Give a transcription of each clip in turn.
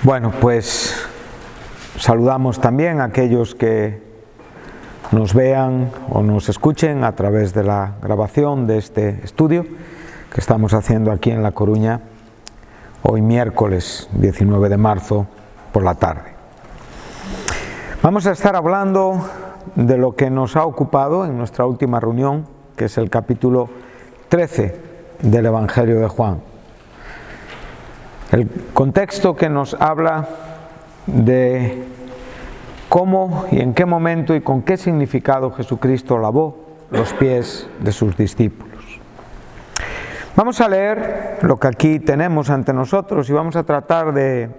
Bueno, pues saludamos también a aquellos que nos vean o nos escuchen a través de la grabación de este estudio que estamos haciendo aquí en La Coruña, hoy miércoles 19 de marzo por la tarde. Vamos a estar hablando de lo que nos ha ocupado en nuestra última reunión, que es el capítulo 13 del Evangelio de Juan. El contexto que nos habla de cómo y en qué momento y con qué significado Jesucristo lavó los pies de sus discípulos. Vamos a leer lo que aquí tenemos ante nosotros y vamos a tratar de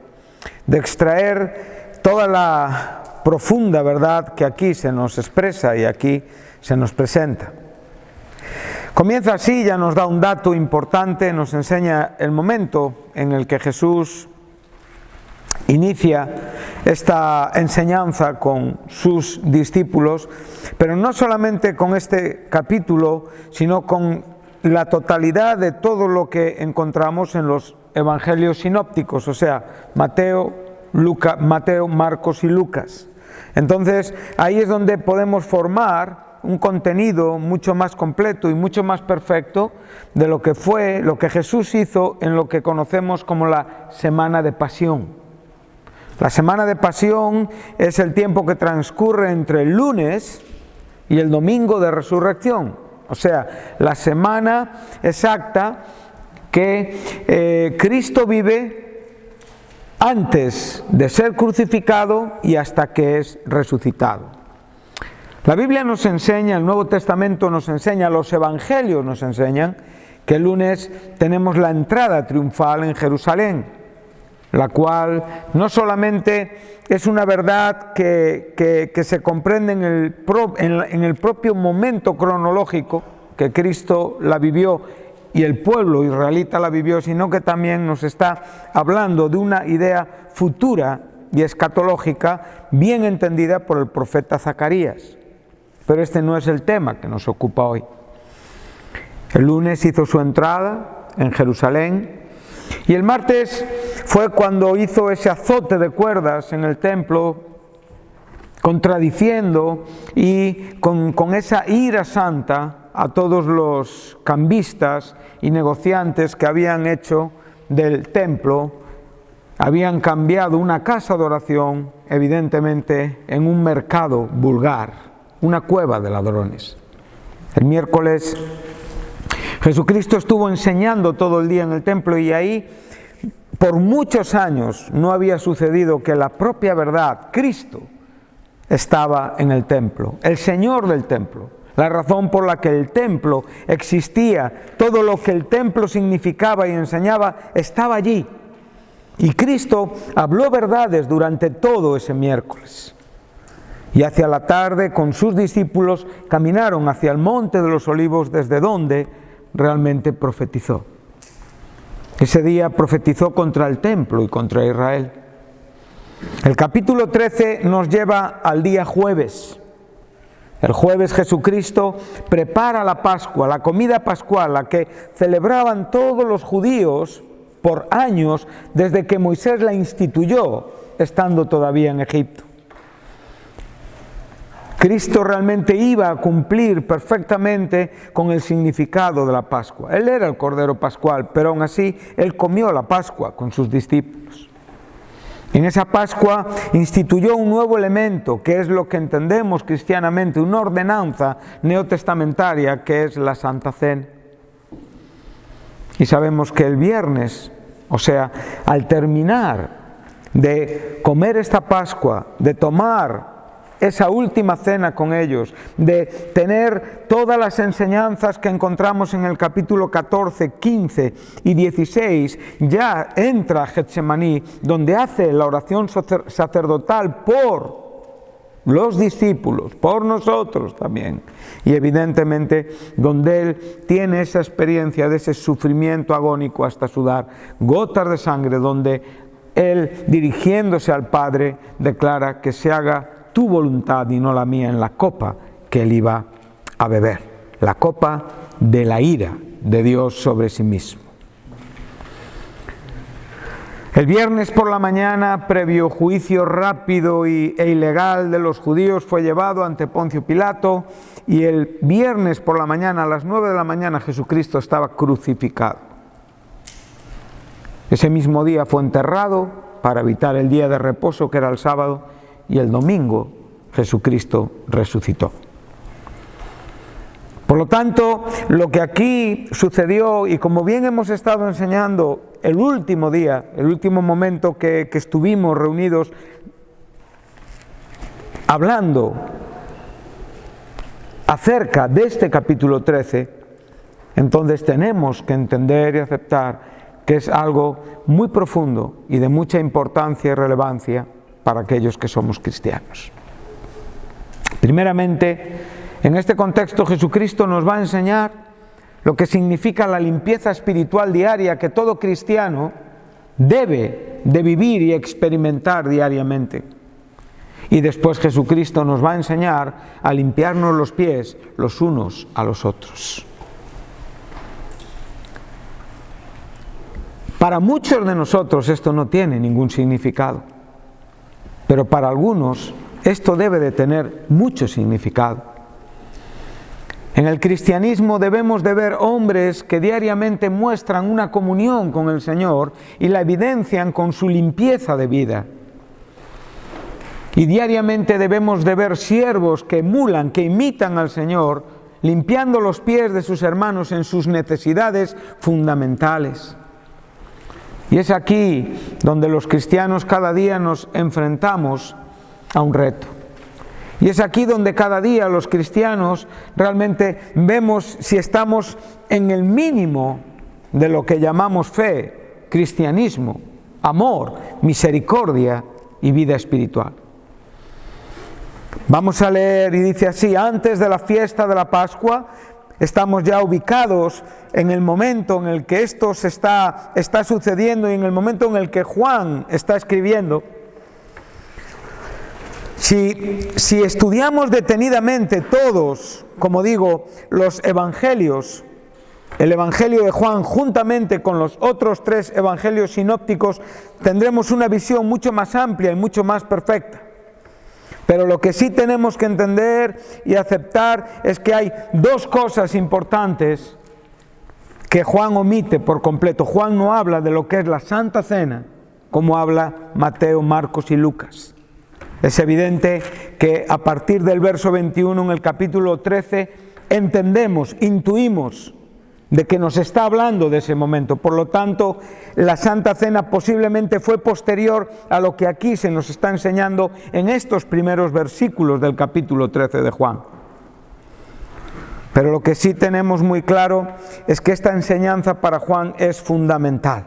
extraer toda la profunda verdad que aquí se nos expresa y aquí se nos presenta. Comienza así, ya nos da un dato importante, nos enseña el momento en el que Jesús inicia esta enseñanza con sus discípulos, pero no solamente con este capítulo, sino con la totalidad de todo lo que encontramos en los evangelios sinópticos, o sea, Mateo, Marcos y Lucas. Entonces, ahí es donde podemos formar un contenido mucho más completo y mucho más perfecto de lo que fue, lo que Jesús hizo en lo que conocemos como la Semana de Pasión. La Semana de Pasión es el tiempo que transcurre entre el lunes y el domingo de resurrección, o sea, la semana exacta que Cristo vive antes de ser crucificado y hasta que es resucitado. La Biblia nos enseña, el Nuevo Testamento nos enseña, los Evangelios nos enseñan que el lunes tenemos la entrada triunfal en Jerusalén, la cual no solamente es una verdad que se comprende en el propio momento cronológico que Cristo la vivió y el pueblo israelita la vivió, sino que también nos está hablando de una idea futura y escatológica bien entendida por el profeta Zacarías. Pero este no es el tema que nos ocupa hoy. El lunes hizo su entrada en Jerusalén y el martes fue cuando hizo ese azote de cuerdas en el templo, contradiciendo y con esa ira santa a todos los cambistas y negociantes que habían hecho del templo, habían cambiado una casa de oración evidentemente en un mercado vulgar, una cueva de ladrones. El miércoles Jesucristo estuvo enseñando todo el día en el templo y ahí por muchos años no había sucedido que la propia verdad, Cristo, estaba en el templo, el Señor del templo. La razón por la que el templo existía, todo lo que el templo significaba y enseñaba, estaba allí. Y Cristo habló verdades durante todo ese miércoles. Y hacia la tarde, con sus discípulos, caminaron hacia el Monte de los Olivos, desde donde realmente profetizó. Ese día profetizó contra el templo y contra Israel. El capítulo 13 nos lleva al día jueves. El jueves Jesucristo prepara la Pascua, la comida pascual, la que celebraban todos los judíos por años desde que Moisés la instituyó, estando todavía en Egipto. Cristo realmente iba a cumplir perfectamente con el significado de la Pascua. Él era el Cordero Pascual, pero aún así Él comió la Pascua con sus discípulos. En esa Pascua instituyó un nuevo elemento, que es lo que entendemos cristianamente, una ordenanza neotestamentaria, que es la Santa Cena. Y sabemos que el viernes, o sea, al terminar de comer esta Pascua, de tomar esa última cena con ellos, de tener todas las enseñanzas que encontramos en el capítulo 14, 15 y 16, ya entra a Getsemaní, donde hace la oración sacerdotal por los discípulos, por nosotros también, y evidentemente donde Él tiene esa experiencia de ese sufrimiento agónico hasta sudar gotas de sangre, donde Él, dirigiéndose al Padre, declara que se haga tu voluntad y no la mía en la copa que Él iba a beber, la copa de la ira de Dios sobre sí mismo. El viernes por la mañana, previo juicio rápido e ilegal de los judíos, fue llevado ante Poncio Pilato, y el viernes por la mañana, a las 9 de la mañana, Jesucristo estaba crucificado. Ese mismo día fue enterrado para evitar el día de reposo, que era el sábado, y el domingo Jesucristo resucitó. Por lo tanto, lo que aquí sucedió, y como bien hemos estado enseñando el último día, el último momento que estuvimos reunidos hablando acerca de este capítulo 13, entonces tenemos que entender y aceptar que es algo muy profundo y de mucha importancia y relevancia para aquellos que somos cristianos. Primeramente, en este contexto, Jesucristo nos va a enseñar lo que significa la limpieza espiritual diaria que todo cristiano debe de vivir y experimentar diariamente. Y después Jesucristo nos va a enseñar a limpiarnos los pies los unos a los otros. Para muchos de nosotros esto no tiene ningún significado, pero para algunos esto debe de tener mucho significado. En el cristianismo debemos de ver hombres que diariamente muestran una comunión con el Señor y la evidencian con su limpieza de vida. Y diariamente debemos de ver siervos que emulan, que imitan al Señor, limpiando los pies de sus hermanos en sus necesidades fundamentales. Y es aquí donde los cristianos cada día nos enfrentamos a un reto. Y es aquí donde cada día los cristianos realmente vemos si estamos en el mínimo de lo que llamamos fe, cristianismo, amor, misericordia y vida espiritual. Vamos a leer, y dice así: antes de la fiesta de la Pascua, estamos ya ubicados en el momento en el que esto se está sucediendo y en el momento en el que Juan está escribiendo. Si estudiamos detenidamente todos, como digo, los evangelios, el evangelio de Juan juntamente con los otros 3 evangelios sinópticos, tendremos una visión mucho más amplia y mucho más perfecta. Pero lo que sí tenemos que entender y aceptar es que hay 2 cosas importantes que Juan omite por completo. Juan no habla de lo que es la Santa Cena, como habla Mateo, Marcos y Lucas. Es evidente que a partir del verso 21 en el capítulo 13 entendemos, intuimos de que nos está hablando de ese momento. Por lo tanto, la Santa Cena posiblemente fue posterior a lo que aquí se nos está enseñando en estos primeros versículos del capítulo 13 de Juan. Pero lo que sí tenemos muy claro es que esta enseñanza para Juan es fundamental.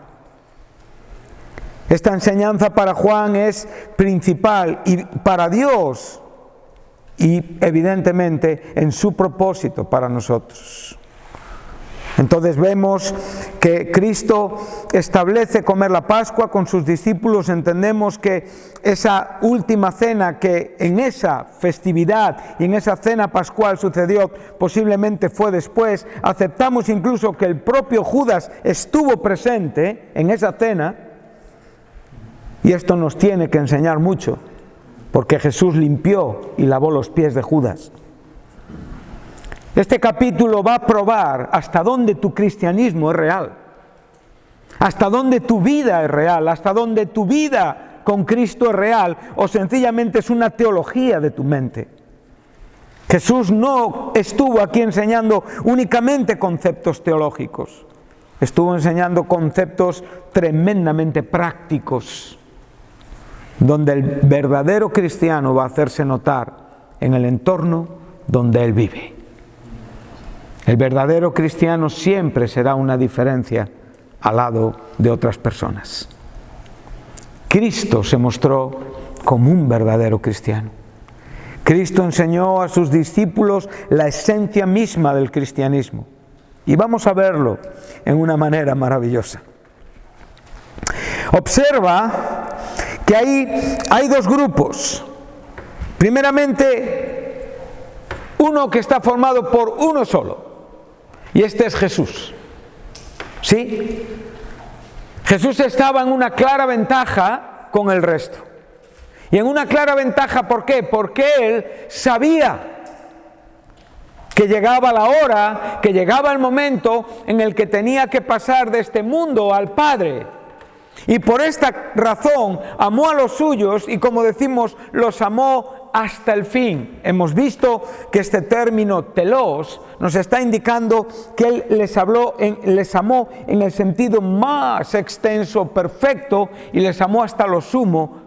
Esta enseñanza para Juan es principal y para Dios y evidentemente en su propósito para nosotros. Entonces vemos que Cristo establece comer la Pascua con sus discípulos. Entendemos que esa última cena que en esa festividad y en esa cena pascual sucedió posiblemente fue después. Aceptamos incluso que el propio Judas estuvo presente en esa cena. Y esto nos tiene que enseñar mucho, porque Jesús limpió y lavó los pies de Judas. Este capítulo va a probar hasta dónde tu cristianismo es real, hasta dónde tu vida es real, hasta dónde tu vida con Cristo es real, o sencillamente es una teología de tu mente. Jesús no estuvo aquí enseñando únicamente conceptos teológicos, estuvo enseñando conceptos tremendamente prácticos, donde el verdadero cristiano va a hacerse notar en el entorno donde él vive. El verdadero cristiano siempre será una diferencia al lado de otras personas. Cristo se mostró como un verdadero cristiano. Cristo enseñó a sus discípulos la esencia misma del cristianismo. Y vamos a verlo en una manera maravillosa. Observa que hay 2 grupos. Primeramente, uno que está formado por uno solo, y este es Jesús. ¿Sí? Jesús estaba en una clara ventaja con el resto. Y en una clara ventaja, ¿por qué? Porque Él sabía que llegaba la hora, que llegaba el momento en el que tenía que pasar de este mundo al Padre. Y por esta razón amó a los suyos y, como decimos, los amó hasta el fin. Hemos visto que este término telos nos está indicando que Él les amó en el sentido más extenso, perfecto, y les amó hasta lo sumo,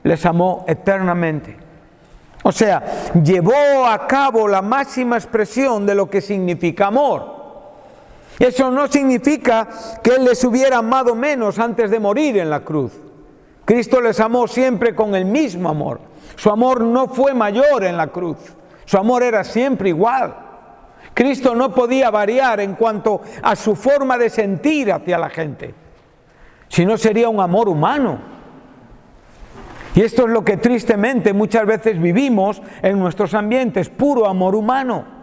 les amó eternamente. O sea, llevó a cabo la máxima expresión de lo que significa amor. Eso no significa que Él les hubiera amado menos antes de morir en la cruz. Cristo les amó siempre con el mismo amor. Su amor no fue mayor en la cruz. Su amor era siempre igual. Cristo no podía variar en cuanto a su forma de sentir hacia la gente. Si no, sería un amor humano. Y esto es lo que tristemente muchas veces vivimos en nuestros ambientes, puro amor humano.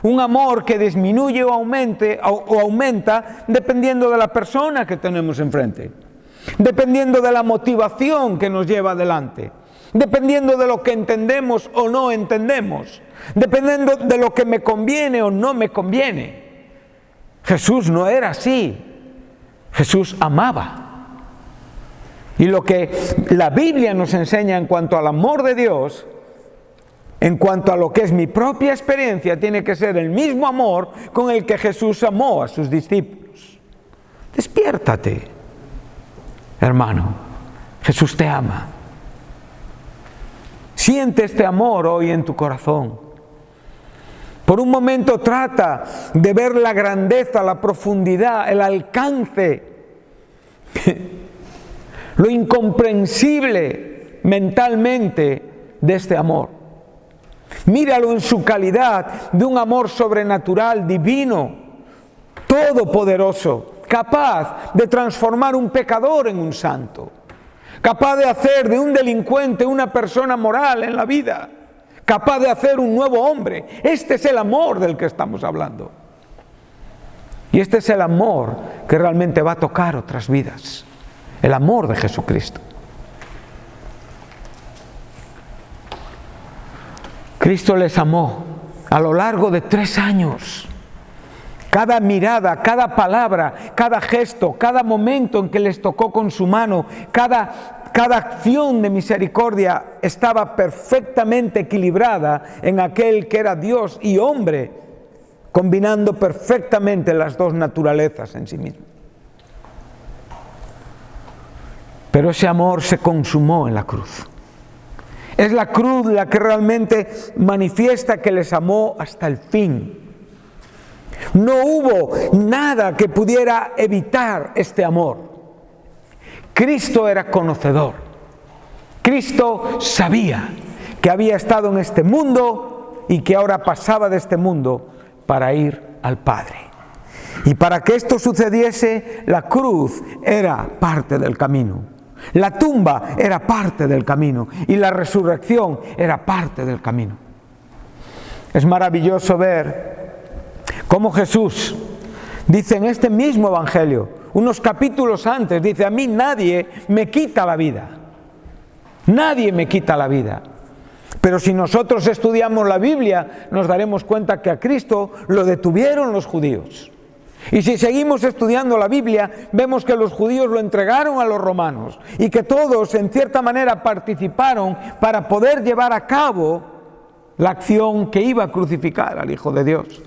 Un amor que disminuye o aumenta dependiendo de la persona que tenemos enfrente, dependiendo de la motivación que nos lleva adelante, dependiendo de lo que entendemos o no entendemos, dependiendo de lo que me conviene o no me conviene. Jesús no era así. Jesús amaba. Y lo que la Biblia nos enseña en cuanto al amor de Dios, en cuanto a lo que es mi propia experiencia, tiene que ser el mismo amor con el que Jesús amó a sus discípulos. Despiértate, hermano. Jesús te ama. Siente este amor hoy en tu corazón. Por un momento trata de ver la grandeza, la profundidad, el alcance, lo incomprensible mentalmente de este amor. Míralo en su calidad de un amor sobrenatural, divino, todopoderoso, capaz de transformar un pecador en un santo, capaz de hacer de un delincuente una persona moral en la vida, capaz de hacer un nuevo hombre. Este es el amor del que estamos hablando. Y este es el amor que realmente va a tocar otras vidas. El amor de Jesucristo. Cristo les amó a lo largo de 3 años. Cada mirada, cada palabra, cada gesto, cada momento en que les tocó con su mano, cada acción de misericordia estaba perfectamente equilibrada en aquel que era Dios y hombre, combinando perfectamente las dos naturalezas en sí mismo. Pero ese amor se consumó en la cruz. Es la cruz la que realmente manifiesta que les amó hasta el fin. No hubo nada que pudiera evitar este amor. Cristo era conocedor. Cristo sabía que había estado en este mundo y que ahora pasaba de este mundo para ir al Padre. Y para que esto sucediese, la cruz era parte del camino. La tumba era parte del camino y la resurrección era parte del camino. Es maravilloso ver cómo Jesús dice en este mismo evangelio, unos capítulos antes, dice: a mí nadie me quita la vida. Nadie me quita la vida. Pero si nosotros estudiamos la Biblia, nos daremos cuenta que a Cristo lo detuvieron los judíos. Y si seguimos estudiando la Biblia, vemos que los judíos lo entregaron a los romanos y que todos en cierta manera participaron para poder llevar a cabo la acción que iba a crucificar al Hijo de Dios.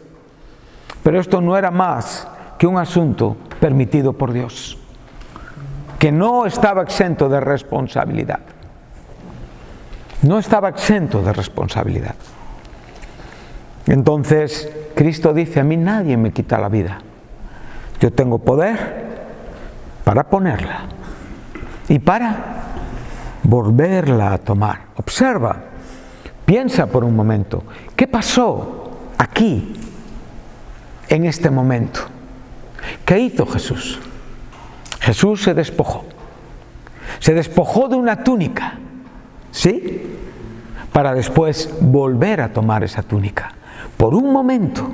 Pero esto no era más que un asunto permitido por Dios, que no estaba exento de responsabilidad. No estaba exento de responsabilidad. Entonces Cristo dice: a mí nadie me quita la vida. Yo tengo poder para ponerla y para volverla a tomar. Observa, piensa por un momento, ¿qué pasó aquí en este momento? ¿Qué hizo Jesús? Jesús se despojó de una túnica, ¿sí? Para después volver a tomar esa túnica. Por un momento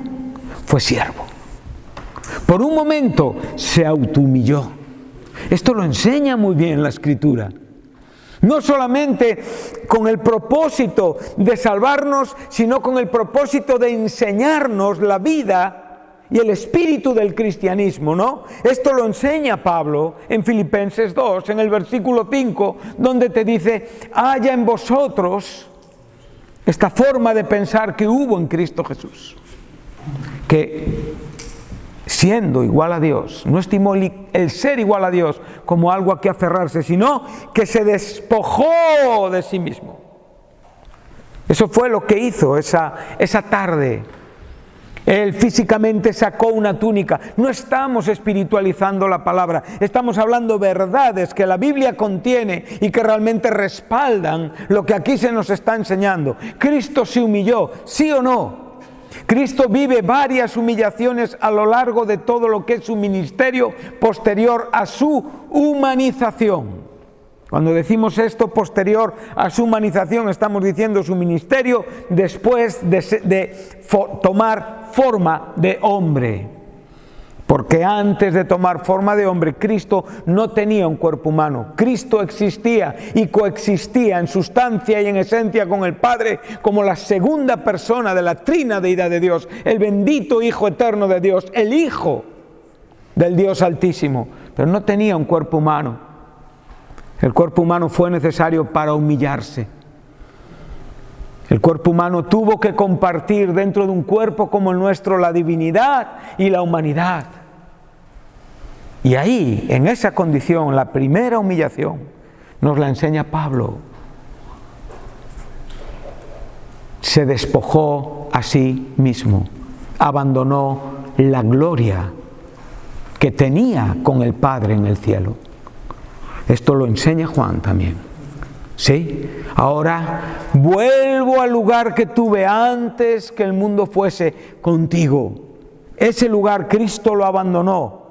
fue siervo. Por un momento se autohumilló. Esto lo enseña muy bien la Escritura. No solamente con el propósito de salvarnos, sino con el propósito de enseñarnos la vida y el espíritu del cristianismo, ¿no? Esto lo enseña Pablo en Filipenses 2, en el versículo 5, donde te dice: haya en vosotros esta forma de pensar que hubo en Cristo Jesús, que siendo igual a Dios, no estimó el ser igual a Dios como algo a que aferrarse, sino que se despojó de sí mismo. Eso fue lo que hizo esa tarde. Él físicamente sacó una túnica. No estamos espiritualizando la palabra, estamos hablando verdades que la Biblia contiene y que realmente respaldan lo que aquí se nos está enseñando. Cristo se humilló, ¿sí o no? Cristo vive varias humillaciones a lo largo de todo lo que es su ministerio posterior a su humanización. Cuando decimos esto, posterior a su humanización, estamos diciendo su ministerio después de tomar forma de hombre. Porque antes de tomar forma de hombre, Cristo no tenía un cuerpo humano. Cristo existía y coexistía en sustancia y en esencia con el Padre como la segunda persona de la trinadeidad de Dios, el bendito Hijo eterno de Dios, el Hijo del Dios Altísimo. Pero no tenía un cuerpo humano. El cuerpo humano fue necesario para humillarse. El cuerpo humano tuvo que compartir dentro de un cuerpo como el nuestro la divinidad y la humanidad. Y ahí, en esa condición, la primera humillación, nos la enseña Pablo. Se despojó a sí mismo, abandonó la gloria que tenía con el Padre en el cielo. Esto lo enseña Juan también. ¿Sí? Ahora vuelvo al lugar que tuve antes que el mundo fuese contigo. Ese lugar Cristo lo abandonó.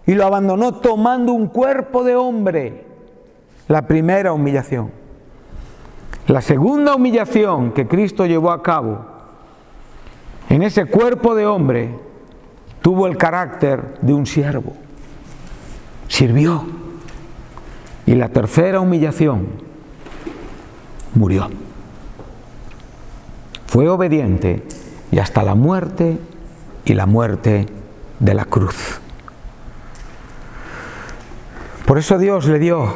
Y lo abandonó tomando un cuerpo de hombre. La primera humillación. La segunda humillación que Cristo llevó a cabo en ese cuerpo de hombre tuvo el carácter de un siervo. Sirvió. Y la tercera humillación, murió. Fue obediente y hasta la muerte, y la muerte de la cruz. Por eso Dios le dio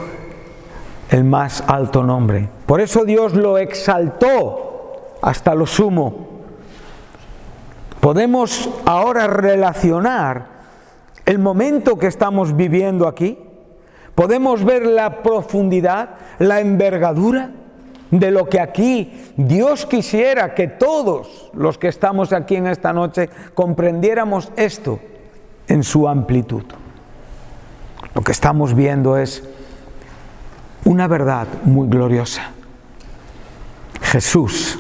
el más alto nombre. Por eso Dios lo exaltó hasta lo sumo. Podemos ahora relacionar el momento que estamos viviendo aquí. Podemos ver la profundidad, la envergadura de lo que aquí Dios quisiera que todos los que estamos aquí en esta noche comprendiéramos esto en su amplitud. Lo que estamos viendo es una verdad muy gloriosa. Jesús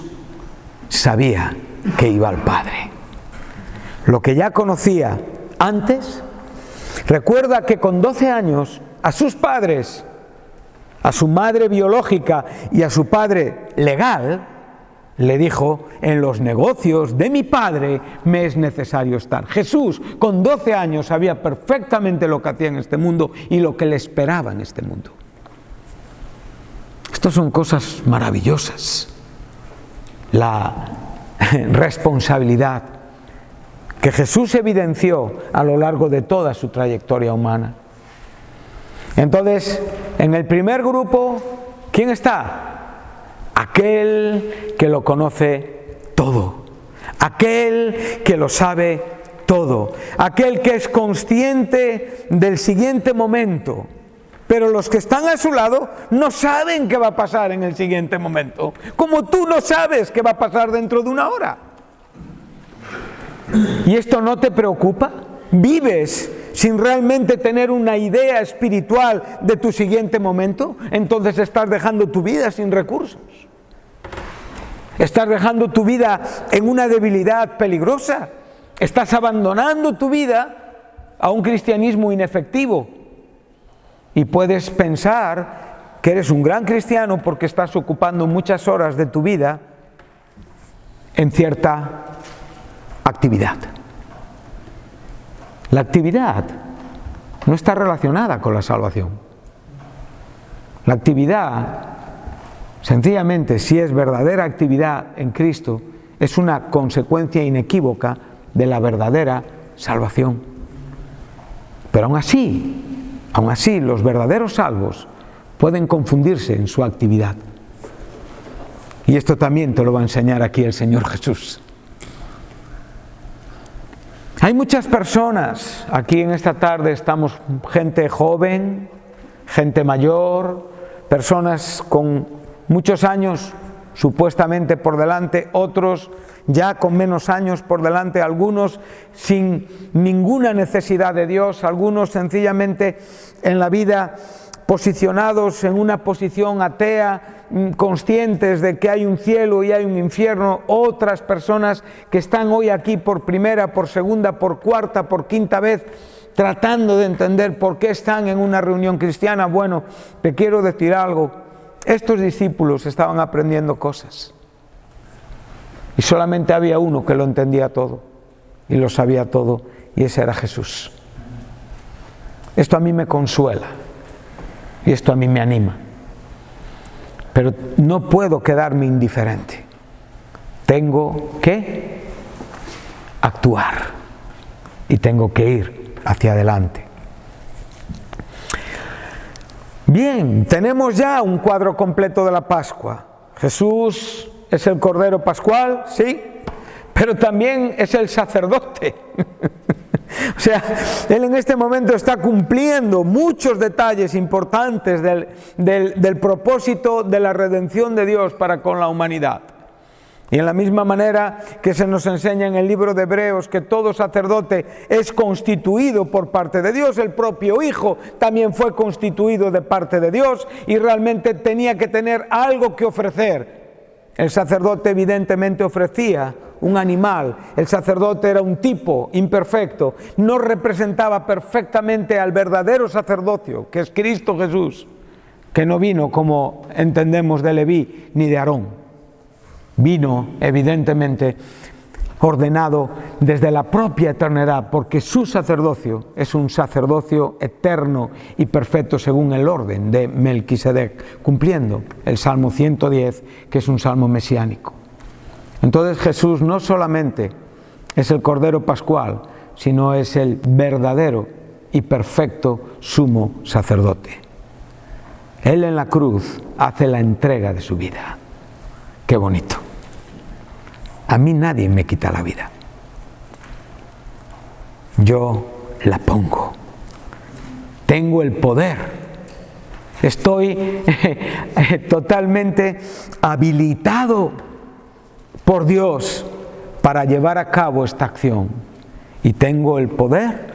sabía que iba al Padre. Lo que ya conocía antes, recuerda que con 12 años a sus padres, a su madre biológica y a su padre legal, le dijo: en los negocios de mi padre me es necesario estar. Jesús, con 12 años, sabía perfectamente lo que hacía en este mundo y lo que le esperaba en este mundo. Estas son cosas maravillosas. La responsabilidad que Jesús evidenció a lo largo de toda su trayectoria humana. Entonces, en el primer grupo, ¿quién está? Aquel que lo conoce todo, aquel que lo sabe todo, aquel que es consciente del siguiente momento, pero los que están a su lado no saben qué va a pasar en el siguiente momento, como tú no sabes qué va a pasar dentro de una hora. ¿Y esto no te preocupa? ¿Vives sin realmente tener una idea espiritual de tu siguiente momento? Entonces estás dejando tu vida sin recursos. Estás dejando tu vida en una debilidad peligrosa. Estás abandonando tu vida a un cristianismo inefectivo. Y puedes pensar que eres un gran cristiano porque estás ocupando muchas horas de tu vida en cierta actividad. La actividad no está relacionada con la salvación. La actividad, sencillamente, si es verdadera actividad en Cristo, es una consecuencia inequívoca de la verdadera salvación. Pero aún así, los verdaderos salvos pueden confundirse en su actividad. Y esto también te lo va a enseñar aquí el Señor Jesús. Hay muchas personas, aquí en esta tarde estamos gente joven, gente mayor, personas con muchos años supuestamente por delante, otros ya con menos años por delante, algunos sin ninguna necesidad de Dios, algunos sencillamente en la vida posicionados en una posición atea, conscientes de que hay un cielo y hay un infierno, otras personas que están hoy aquí por primera, por segunda, por cuarta, por quinta vez, tratando de entender por qué están en una reunión cristiana. Bueno, te quiero decir algo, estos discípulos estaban aprendiendo cosas y solamente había uno que lo entendía todo y lo sabía todo, y ese era Jesús. Esto a mí me consuela y esto a mí me anima, pero no puedo quedarme indiferente. Tengo que actuar y tengo que ir hacia adelante. Bien, tenemos ya un cuadro completo de la Pascua. Jesús es el Cordero Pascual, sí, pero también es el sacerdote. O sea, Él en este momento está cumpliendo muchos detalles importantes del propósito de la redención de Dios para con la humanidad. Y en la misma manera que se nos enseña en el libro de Hebreos que todo sacerdote es constituido por parte de Dios, el propio Hijo también fue constituido de parte de Dios y realmente tenía que tener algo que ofrecer. El sacerdote evidentemente ofrecía un animal, el sacerdote era un tipo imperfecto, no representaba perfectamente al verdadero sacerdocio, que es Cristo Jesús, que no vino como entendemos de Leví ni de Aarón. Vino, evidentemente, ordenado desde la propia eternidad, porque su sacerdocio es un sacerdocio eterno y perfecto según el orden de Melquisedec, cumpliendo el Salmo 110, que es un salmo mesiánico. Entonces Jesús no solamente es el Cordero Pascual, sino es el verdadero y perfecto sumo sacerdote. Él en la cruz hace la entrega de su vida. Qué bonito. A mí nadie me quita la vida. Yo la pongo. Tengo el poder. Estoy totalmente habilitado por Dios para llevar a cabo esta acción. Y tengo el poder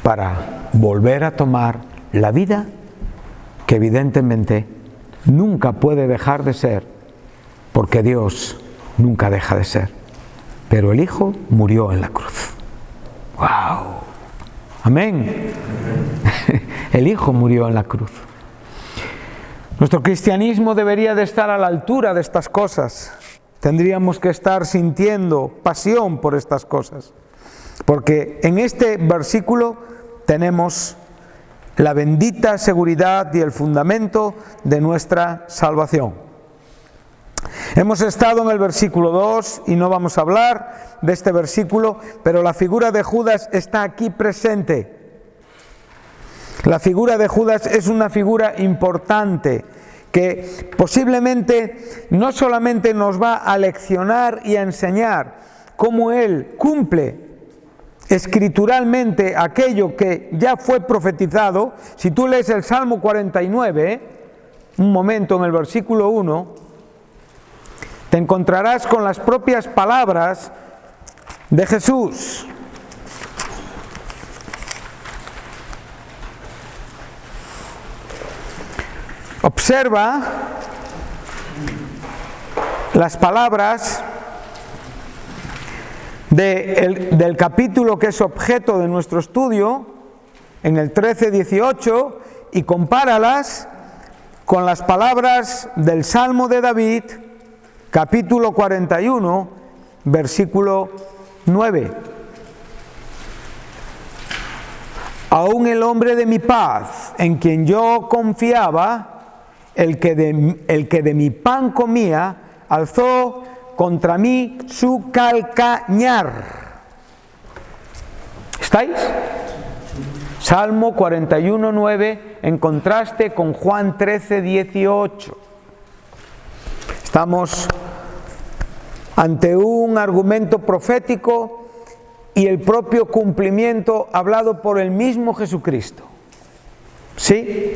para volver a tomar la vida que evidentemente nunca puede dejar de ser, porque Dios nunca deja de ser. Pero el Hijo murió en la cruz. ¡Wow! Amén. El Hijo murió en la cruz. Nuestro cristianismo debería de estar a la altura de estas cosas. Tendríamos que estar sintiendo pasión por estas cosas. Porque en este versículo tenemos la bendita seguridad y el fundamento de nuestra salvación. Hemos estado en el versículo 2 y no vamos a hablar de este versículo, pero la figura de Judas está aquí presente. La figura de Judas es una figura importante que posiblemente no solamente nos va a leccionar y a enseñar cómo él cumple escrituralmente aquello que ya fue profetizado. Si tú lees el Salmo 49, un momento en el versículo 1, te encontrarás con las propias palabras de Jesús. Observa las palabras del capítulo que es objeto de nuestro estudio, en el 13-18, y compáralas con las palabras del Salmo de David, capítulo 41, versículo 9. Aún el hombre de mi paz, en quien yo confiaba, el que de mi pan comía, alzó contra mí su calcañar. ¿Estáis? Salmo 41:9, en contraste con Juan 13:18. Estamos ante un argumento profético y el propio cumplimiento hablado por el mismo Jesucristo. ¿Sí?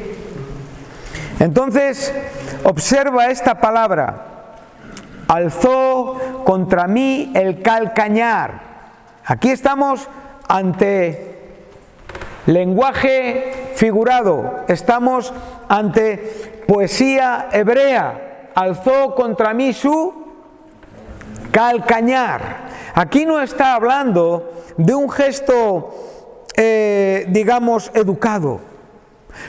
Entonces, observa esta palabra. Alzó contra mí el calcañar. Aquí estamos ante lenguaje figurado. Estamos ante poesía hebrea. Alzó contra mí su calcañar. Aquí no está hablando de un gesto, digamos, educado.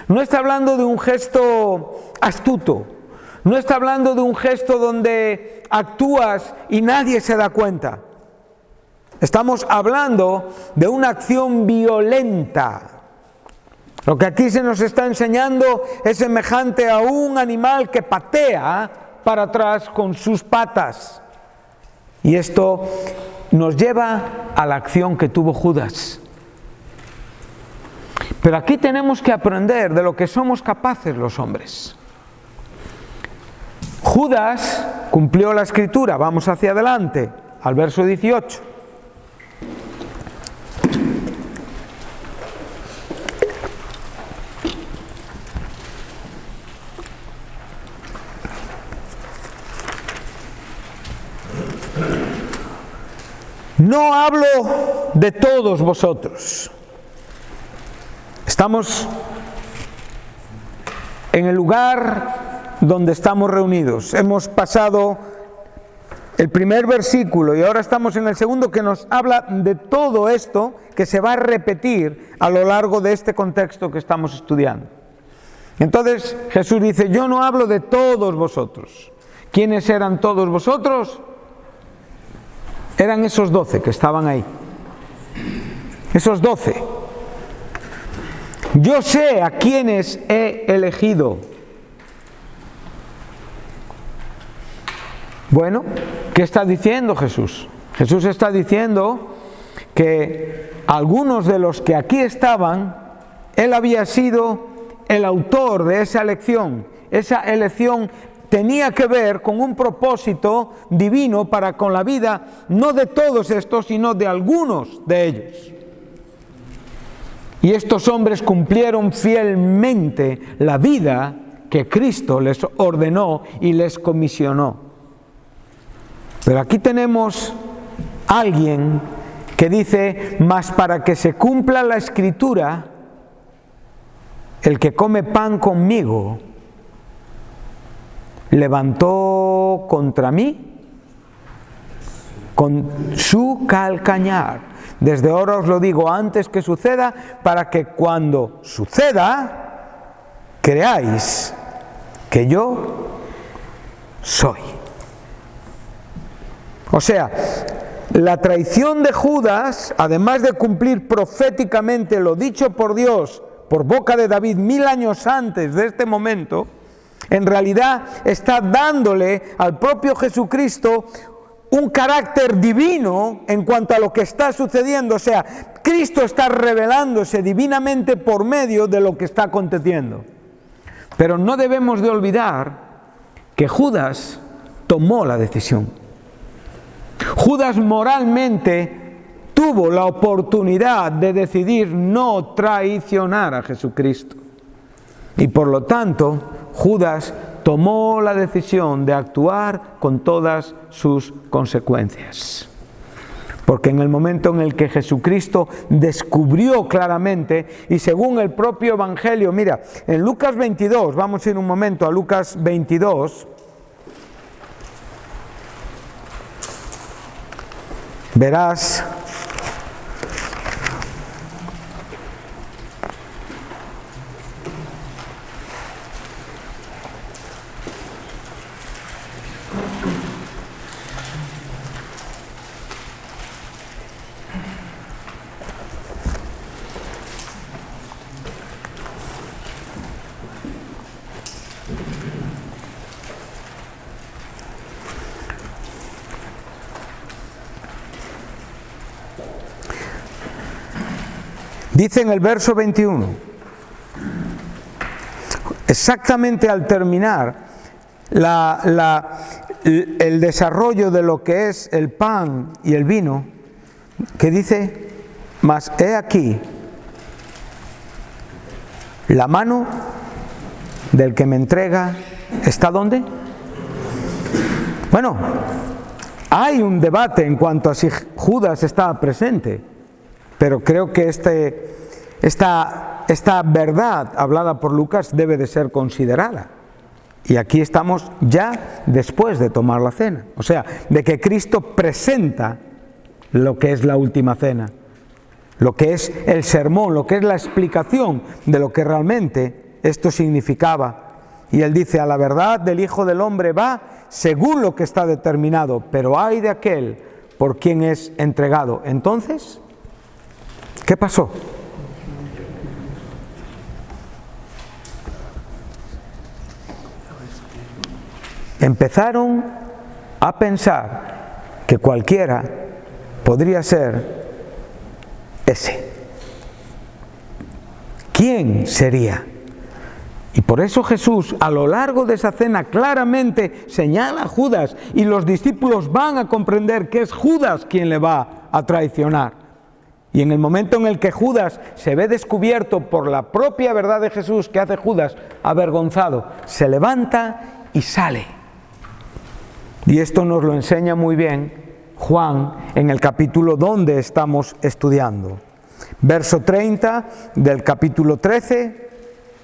No está hablando de un gesto astuto. No está hablando de un gesto donde actúas y nadie se da cuenta. Estamos hablando de una acción violenta. Lo que aquí se nos está enseñando es semejante a un animal que patea para atrás con sus patas. Y esto nos lleva a la acción que tuvo Judas. Pero aquí tenemos que aprender de lo que somos capaces los hombres. Judas cumplió la escritura. Vamos hacia adelante, al verso 18. No hablo de todos vosotros. Estamos en el lugar donde estamos reunidos. Hemos pasado el primer versículo y ahora estamos en el segundo, que nos habla de todo esto que se va a repetir a lo largo de este contexto que estamos estudiando. Entonces Jesús dice: yo no hablo de todos vosotros. ¿Quiénes eran todos vosotros? Eran esos 12 que estaban ahí. Esos 12. Yo sé a quienes he elegido. Bueno, ¿qué está diciendo Jesús? Jesús está diciendo que algunos de los que aquí estaban, Él había sido el autor de esa elección. Esa elección tenía que ver con un propósito divino para con la vida, no de todos estos, sino de algunos de ellos. Y estos hombres cumplieron fielmente la vida que Cristo les ordenó y les comisionó. Pero aquí tenemos a alguien que dice: mas para que se cumpla la Escritura, el que come pan conmigo levantó contra mí con su calcañar. Desde ahora os lo digo antes que suceda, para que cuando suceda creáis que yo soy. O sea, la traición de Judas, además de cumplir proféticamente lo dicho por Dios por boca de David 1000 años antes de este momento, en realidad está dándole al propio Jesucristo un carácter divino en cuanto a lo que está sucediendo. O sea, Cristo está revelándose divinamente por medio de lo que está aconteciendo. Pero no debemos de olvidar que Judas tomó la decisión. Judas moralmente tuvo la oportunidad de decidir no traicionar a Jesucristo. Y por lo tanto, Judas tomó la decisión de actuar con todas sus consecuencias. Porque en el momento en el que Jesucristo descubrió claramente, y según el propio Evangelio, mira, en Lucas 22, vamos a ir un momento a Lucas 22, verás Dice en el verso 21, exactamente al terminar el desarrollo de lo que es el pan y el vino, que dice: mas he aquí la mano del que me entrega, ¿está dónde? Bueno, hay un debate en cuanto a si Judas estaba presente, pero creo que esta verdad hablada por Lucas debe de ser considerada. Y aquí estamos ya después de tomar la cena, o sea, de que Cristo presenta lo que es la última cena, lo que es el sermón, lo que es la explicación de lo que realmente esto significaba. Y él dice: a la verdad del Hijo del Hombre va según lo que está determinado, pero ay de aquel por quien es entregado. Entonces, ¿qué pasó? Empezaron a pensar que cualquiera podría ser ese. ¿Quién sería? Y por eso Jesús, a lo largo de esa cena, claramente señala a Judas, y los discípulos van a comprender que es Judas quien le va a traicionar. Y en el momento en el que Judas se ve descubierto por la propia verdad de Jesús, ¿qué hace Judas? Avergonzado, se levanta y sale. Y esto nos lo enseña muy bien Juan en el capítulo donde estamos estudiando. Verso 30 del capítulo 13,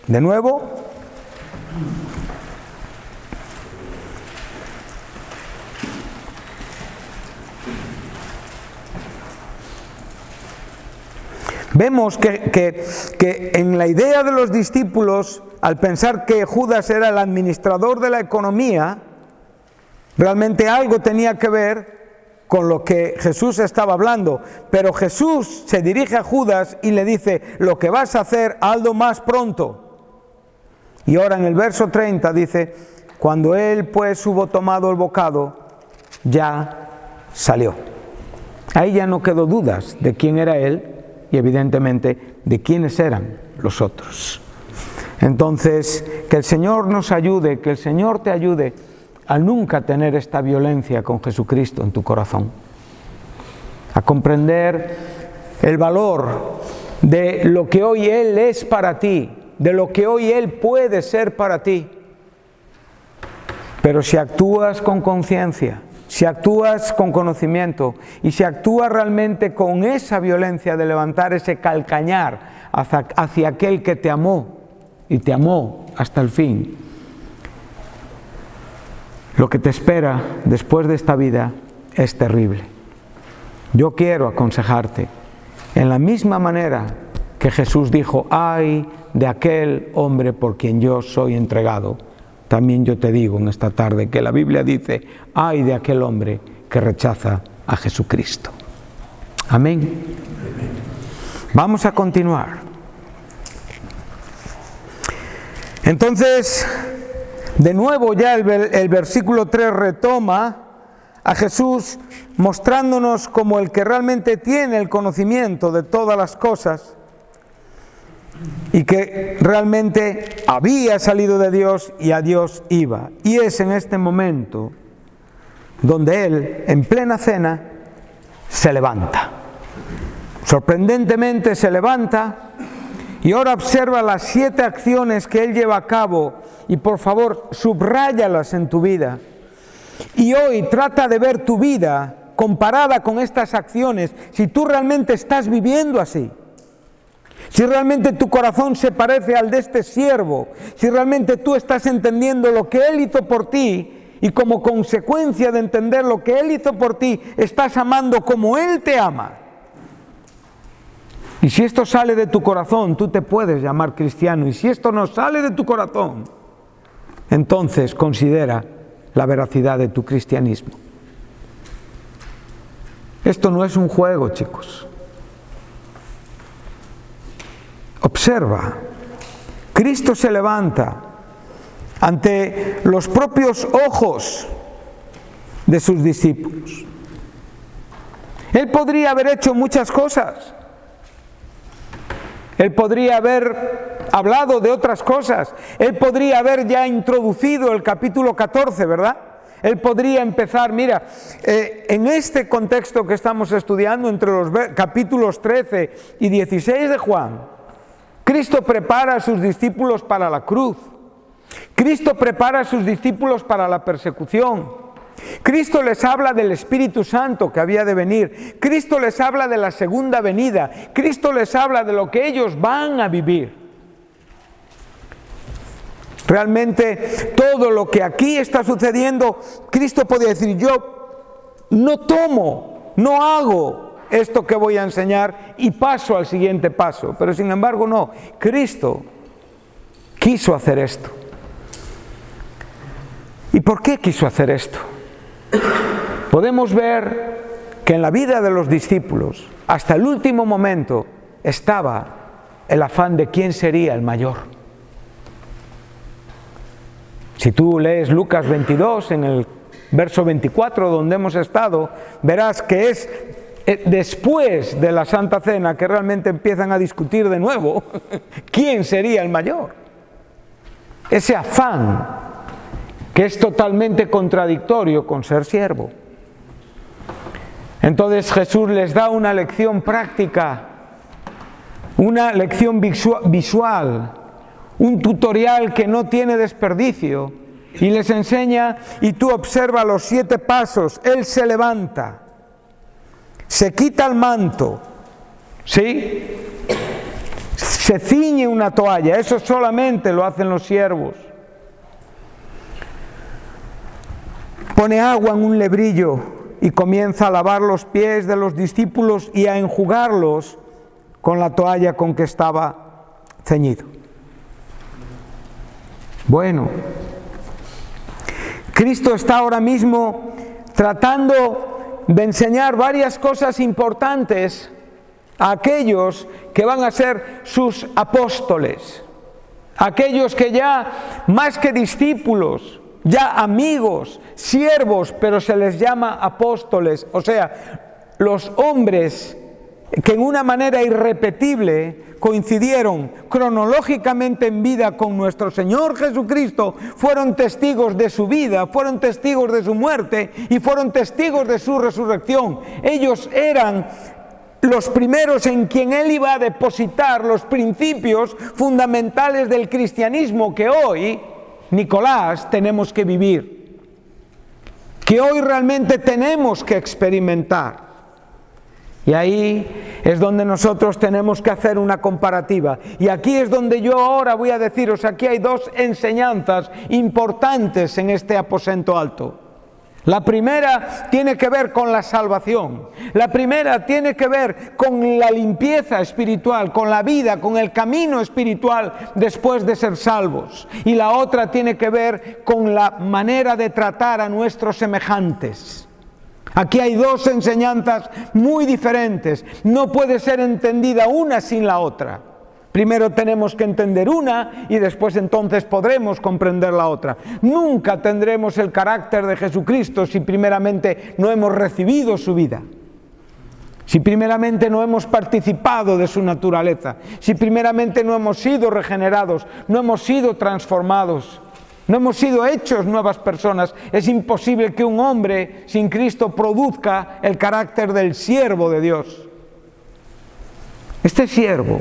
de nuevo. Vemos que en la idea de los discípulos, al pensar que Judas era el administrador de la economía, realmente algo tenía que ver con lo que Jesús estaba hablando. Pero Jesús se dirige a Judas y le dice: lo que vas a hacer, hazlo más pronto. Y ahora en el verso 30 dice: cuando él pues hubo tomado el bocado, ya salió. Ahí ya no quedó dudas de quién era él y evidentemente de quiénes eran los otros. Entonces, que el Señor nos ayude, que el Señor te ayude a nunca tener esta violencia con Jesucristo en tu corazón, a comprender el valor de lo que hoy Él es para ti, de lo que hoy Él puede ser para ti. Pero si actúas con conciencia, si actúas con conocimiento y si actúas realmente con esa violencia de levantar ese calcañar hacia aquel que te amó y te amó hasta el fin, lo que te espera después de esta vida es terrible. Yo quiero aconsejarte, en la misma manera que Jesús dijo: ay de aquel hombre por quien yo soy entregado, también yo te digo en esta tarde que la Biblia dice: ay de aquel hombre que rechaza a Jesucristo. Amén. Vamos a continuar. Entonces, de nuevo ya el versículo 3 retoma a Jesús mostrándonos como el que realmente tiene el conocimiento de todas las cosas y que realmente había salido de Dios y a Dios iba. Y es en este momento donde Él, en plena cena, se levanta. Sorprendentemente se levanta y ahora observa las 7 acciones que Él lleva a cabo. Y por favor, subráyalas en tu vida. Y hoy trata de ver tu vida comparada con estas acciones, si tú realmente estás viviendo así. Si realmente tu corazón se parece al de este siervo, si realmente tú estás entendiendo lo que Él hizo por ti y como consecuencia de entender lo que Él hizo por ti, estás amando como Él te ama. Y si esto sale de tu corazón, tú te puedes llamar cristiano. Y si esto no sale de tu corazón, entonces considera la veracidad de tu cristianismo. Esto no es un juego, chicos. Observa, Cristo se levanta ante los propios ojos de sus discípulos. Él podría haber hecho muchas cosas. Él podría haber hablado de otras cosas. Él podría haber ya introducido el capítulo 14, ¿verdad? Él podría empezar, mira, en este contexto que estamos estudiando, entre los capítulos 13 y 16 de Juan, Cristo prepara a sus discípulos para la cruz. Cristo prepara a sus discípulos para la persecución. Cristo les habla del Espíritu Santo que había de venir. Cristo les habla de la segunda venida. Cristo les habla de lo que ellos van a vivir. Realmente todo lo que aquí está sucediendo, Cristo podía decir: yo no tomo, no hago esto que voy a enseñar y paso al siguiente paso. Pero sin embargo no, Cristo quiso hacer esto. ¿Y por qué quiso hacer esto? Podemos ver que en la vida de los discípulos, hasta el último momento, estaba el afán de quién sería el mayor. Si tú lees Lucas 22, en el verso 24, donde hemos estado, verás que es después de la Santa Cena que realmente empiezan a discutir de nuevo quién sería el mayor. Ese afán que es totalmente contradictorio con ser siervo. Entonces Jesús les da una lección práctica, una lección visual, un tutorial que no tiene desperdicio, y les enseña, y tú observa los 7 pasos. Él se levanta, se quita el manto, ¿sí? Se ciñe una toalla. Eso solamente lo hacen los siervos. Pone agua en un lebrillo y comienza a lavar los pies de los discípulos y a enjugarlos con la toalla con que estaba ceñido. Bueno, Cristo está ahora mismo tratando de enseñar varias cosas importantes a aquellos que van a ser sus apóstoles, aquellos que ya, más que discípulos, ya amigos, siervos, pero se les llama apóstoles, o sea, los hombres que en una manera irrepetible coincidieron cronológicamente en vida con nuestro Señor Jesucristo, fueron testigos de su vida, fueron testigos de su muerte y fueron testigos de su resurrección. Ellos eran los primeros en quien Él iba a depositar los principios fundamentales del cristianismo que hoy, Nicolás, tenemos que vivir, que hoy realmente tenemos que experimentar. Y ahí es donde nosotros tenemos que hacer una comparativa. Y aquí es donde yo ahora voy a deciros, aquí hay 2 enseñanzas importantes en este aposento alto. La primera tiene que ver con la salvación. La primera tiene que ver con la limpieza espiritual, con la vida, con el camino espiritual después de ser salvos. Y la otra tiene que ver con la manera de tratar a nuestros semejantes. Aquí hay 2 enseñanzas muy diferentes. No puede ser entendida una sin la otra. Primero tenemos que entender una y después entonces podremos comprender la otra. Nunca tendremos el carácter de Jesucristo si primeramente no hemos recibido su vida. Si primeramente no hemos participado de su naturaleza. Si primeramente no hemos sido regenerados, no hemos sido transformados. No hemos sido hechos nuevas personas. Es imposible que un hombre sin Cristo produzca el carácter del siervo de Dios. Este siervo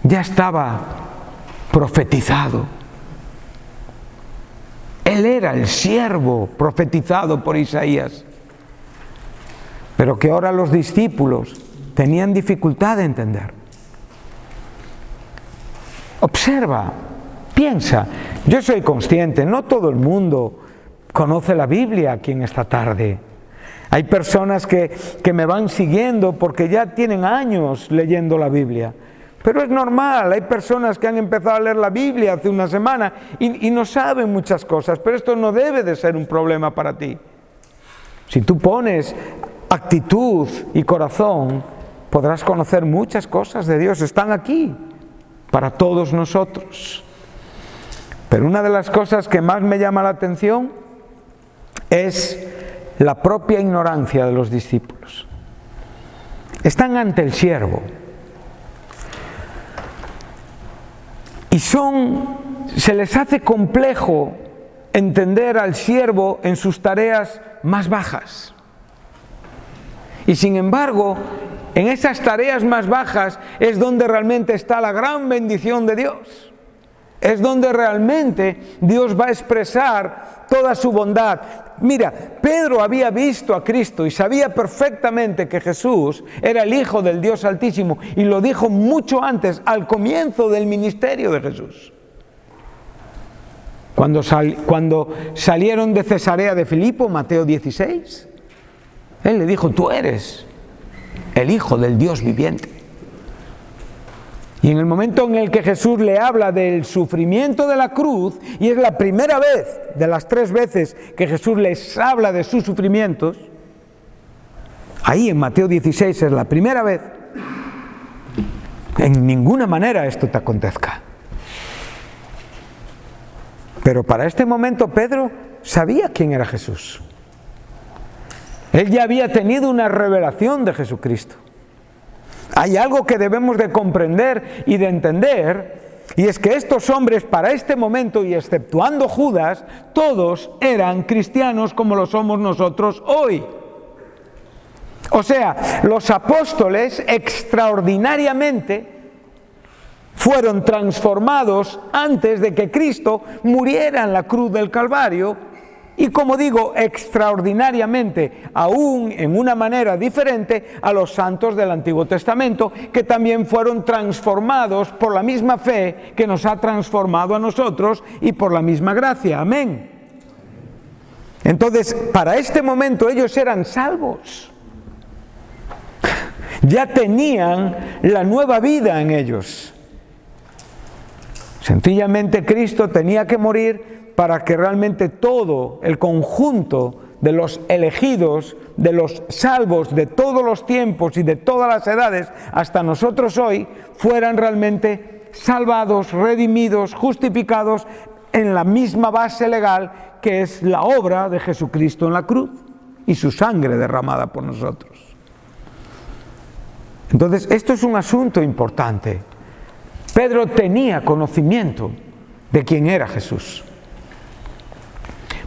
ya estaba profetizado. Él era el siervo profetizado por Isaías. Pero que ahora los discípulos tenían dificultad de entender. Observa, piensa. Yo soy consciente, no todo el mundo conoce la Biblia aquí en esta tarde. Hay personas que me van siguiendo porque ya tienen años leyendo la Biblia. Pero es normal, hay personas que han empezado a leer la Biblia hace una semana y no saben muchas cosas, pero esto no debe de ser un problema para ti. Si tú pones actitud y corazón, podrás conocer muchas cosas de Dios, están aquí para todos nosotros. Pero una de las cosas que más me llama la atención es la propia ignorancia de los discípulos. están ante el siervo. Y se les hace complejo entender al siervo en sus tareas más bajas. Y sin embargo, en esas tareas más bajas es donde realmente está la gran bendición de Dios. Es donde realmente Dios va a expresar toda su bondad. Mira, Pedro había visto a Cristo y sabía perfectamente que Jesús era el Hijo del Dios Altísimo, y lo dijo mucho antes, al comienzo del ministerio de Jesús. Cuando salieron de Cesarea de Filipo, Mateo 16, Él le dijo: tú eres el Hijo del Dios viviente. Y en el momento en el que Jesús le habla del sufrimiento de la cruz, y es la primera vez de las 3 veces que Jesús les habla de sus sufrimientos, ahí en Mateo 16 es la primera vez. En ninguna manera esto te acontezca. Pero para este momento Pedro sabía quién era Jesús. Él ya había tenido una revelación de Jesucristo. Hay algo que debemos de comprender y de entender, y es que estos hombres para este momento, y exceptuando Judas, todos eran cristianos como lo somos nosotros hoy. O sea, los apóstoles extraordinariamente fueron transformados antes de que Cristo muriera en la cruz del Calvario. Y como digo, extraordinariamente, aún en una manera diferente a los santos del Antiguo Testamento, que también fueron transformados por la misma fe que nos ha transformado a nosotros y por la misma gracia. Amén. Entonces, para este momento ellos eran salvos. Ya tenían la nueva vida en ellos. Sencillamente Cristo tenía que morir para que realmente todo el conjunto de los elegidos, de los salvos de todos los tiempos y de todas las edades, hasta nosotros hoy, fueran realmente salvados, redimidos, justificados en la misma base legal que es la obra de Jesucristo en la cruz y su sangre derramada por nosotros. Entonces, esto es un asunto importante. Pedro tenía conocimiento de quién era Jesús.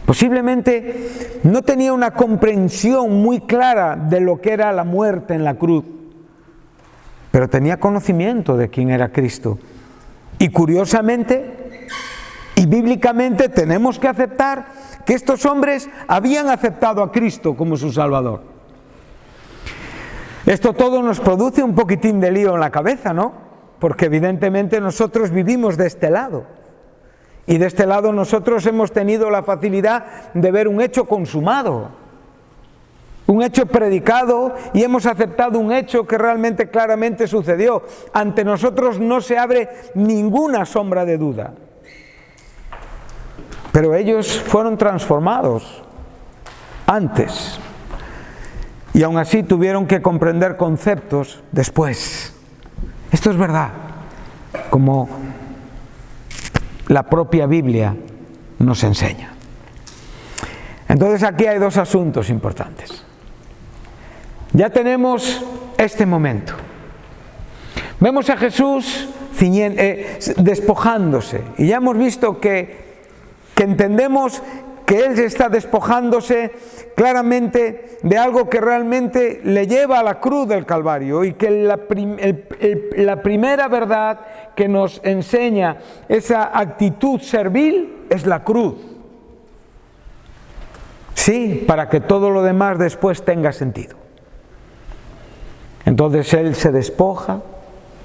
Posiblemente no tenía una comprensión muy clara de lo que era la muerte en la cruz, pero tenía conocimiento de quién era Cristo. Y curiosamente y bíblicamente tenemos que aceptar que estos hombres habían aceptado a Cristo como su Salvador. Esto todo nos produce un poquitín de lío en la cabeza, ¿no? Porque evidentemente nosotros vivimos de este lado. Y de este lado nosotros hemos tenido la facilidad de ver un hecho consumado, un hecho predicado, y hemos aceptado un hecho que realmente claramente sucedió. Ante nosotros no se abre ninguna sombra de duda. Pero ellos fueron transformados antes, y aún así tuvieron que comprender conceptos después. Esto es verdad, como la propia Biblia nos enseña. Entonces aquí hay 2 asuntos importantes. Ya tenemos este momento. Vemos a Jesús despojándose, y ya hemos visto que entendemos que Él está despojándose claramente de algo que realmente le lleva a la cruz del Calvario, y que la primera verdad que nos enseña esa actitud servil es la cruz. Sí, para que todo lo demás después tenga sentido. Entonces Él se despoja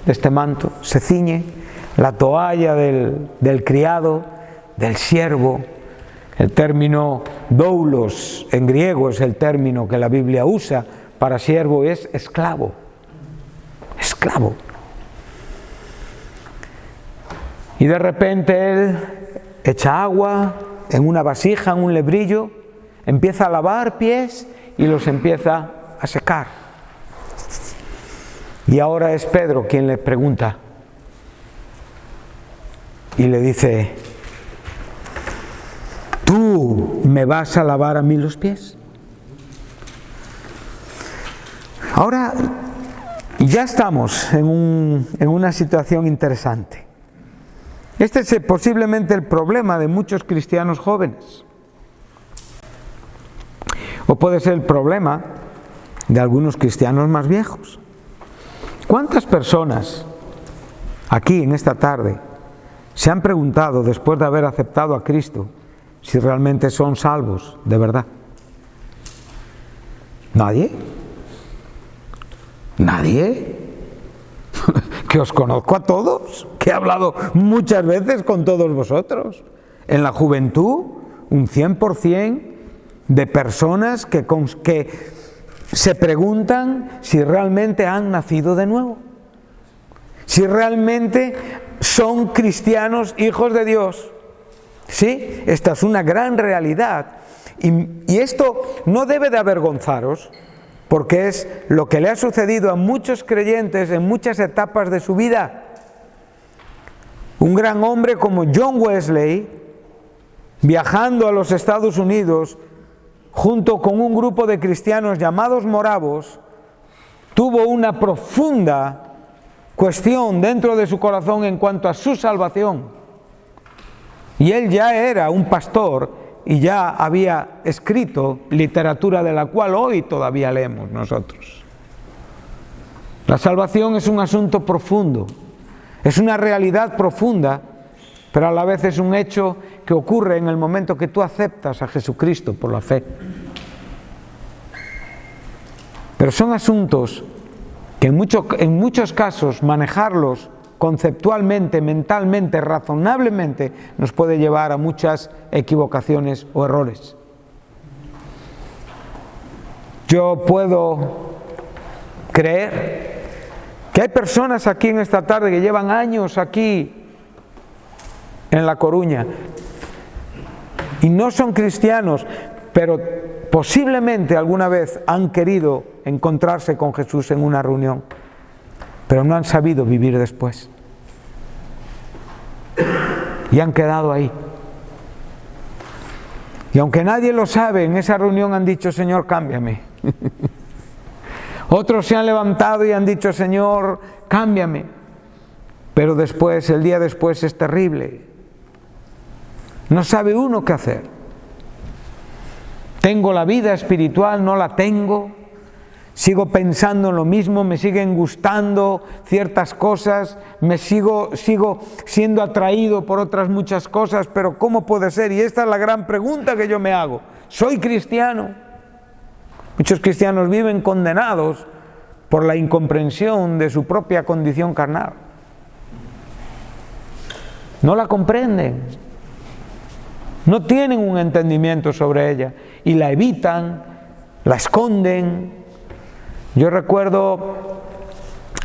de este manto, se ciñe la toalla del criado, del siervo. El término doulos en griego es el término que la Biblia usa para siervo, es esclavo. Esclavo. Y de repente Él echa agua en una vasija, en un lebrillo, empieza a lavar pies y los empieza a secar. Y ahora es Pedro quien le pregunta y le dice: ¿tú me vas a lavar a mí los pies? Ahora, Y ya estamos en una situación interesante. Este es posiblemente el problema de muchos cristianos jóvenes. O puede ser el problema de algunos cristianos más viejos. ¿Cuántas personas aquí en esta tarde se han preguntado, después de haber aceptado a Cristo, si realmente son salvos de verdad? ¿Nadie? ¿Nadie? Que os conozco a todos, que he hablado muchas veces con todos vosotros. En la juventud, un 100% de personas que se preguntan si realmente han nacido de nuevo, si realmente son cristianos, hijos de Dios. ¿Sí? Esta es una gran realidad. Y esto no debe de avergonzaros, porque es lo que le ha sucedido a muchos creyentes en muchas etapas de su vida. Un gran hombre como John Wesley, viajando a los Estados Unidos, junto con un grupo de cristianos llamados moravos, tuvo una profunda cuestión dentro de su corazón en cuanto a su salvación. Y él ya era un pastor y ya había escrito literatura de la cual hoy todavía leemos nosotros. La salvación es un asunto profundo, es una realidad profunda, pero a la vez es un hecho que ocurre en el momento que tú aceptas a Jesucristo por la fe. Pero son asuntos que en muchos casos manejarlos conceptualmente, mentalmente, razonablemente, nos puede llevar a muchas equivocaciones o errores. Yo puedo creer que hay personas aquí en esta tarde que llevan años aquí en La Coruña y no son cristianos, pero posiblemente alguna vez han querido encontrarse con Jesús en una reunión, pero no han sabido vivir después. Y han quedado ahí. Y aunque nadie lo sabe, en esa reunión han dicho: Señor, cámbiame. Otros se han levantado y han dicho: Señor, cámbiame. Pero después, el día después es terrible. No sabe uno qué hacer. Tengo la vida espiritual, no la tengo. Sigo pensando en lo mismo, me siguen gustando ciertas cosas, me sigo siendo atraído por otras muchas cosas, pero ¿cómo puede ser? Y esta es la gran pregunta que yo me hago. ¿Soy cristiano? Muchos cristianos viven condenados por la incomprensión de su propia condición carnal. No la comprenden, no tienen un entendimiento sobre ella y la evitan, la esconden. Yo recuerdo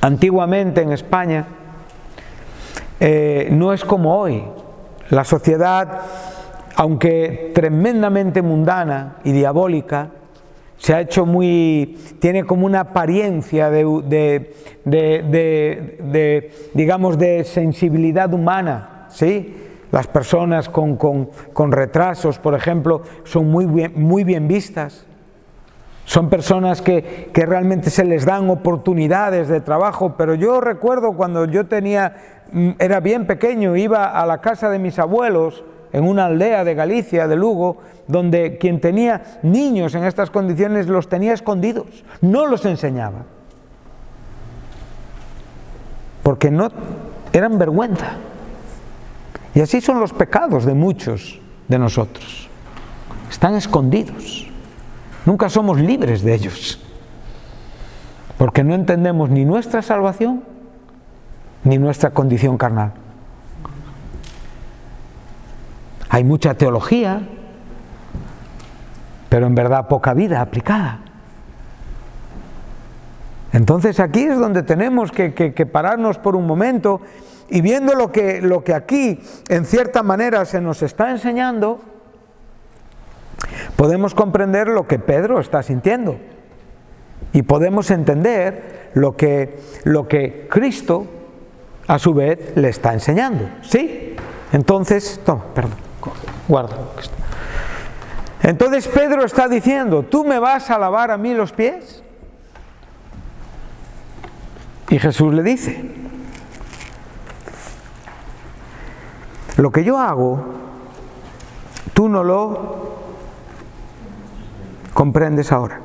antiguamente en España, no es como hoy. La sociedad, aunque tremendamente mundana y diabólica, se ha hecho tiene como una apariencia digamos, de sensibilidad humana, ¿sí? Las personas con retrasos, por ejemplo, son muy bien vistas. Son personas que realmente se les dan oportunidades de trabajo, pero yo recuerdo cuando yo era bien pequeño, iba a la casa de mis abuelos en una aldea de Galicia, de Lugo, donde quien tenía niños en estas condiciones los tenía escondidos, no los enseñaba, porque no eran vergüenza. Y así son los pecados de muchos de nosotros, están escondidos. Nunca somos libres de ellos, porque no entendemos ni nuestra salvación ni nuestra condición carnal. Hay mucha teología, pero en verdad poca vida aplicada. Entonces aquí es donde tenemos que pararnos por un momento y viendo lo que aquí en cierta manera se nos está enseñando, podemos comprender lo que Pedro está sintiendo y podemos entender lo que Cristo a su vez le está enseñando. ¿Sí? Entonces, guarda. Entonces Pedro está diciendo: ¿tú me vas a lavar a mí los pies? Y Jesús le dice: lo que yo hago, tú no lo comprendes ahora,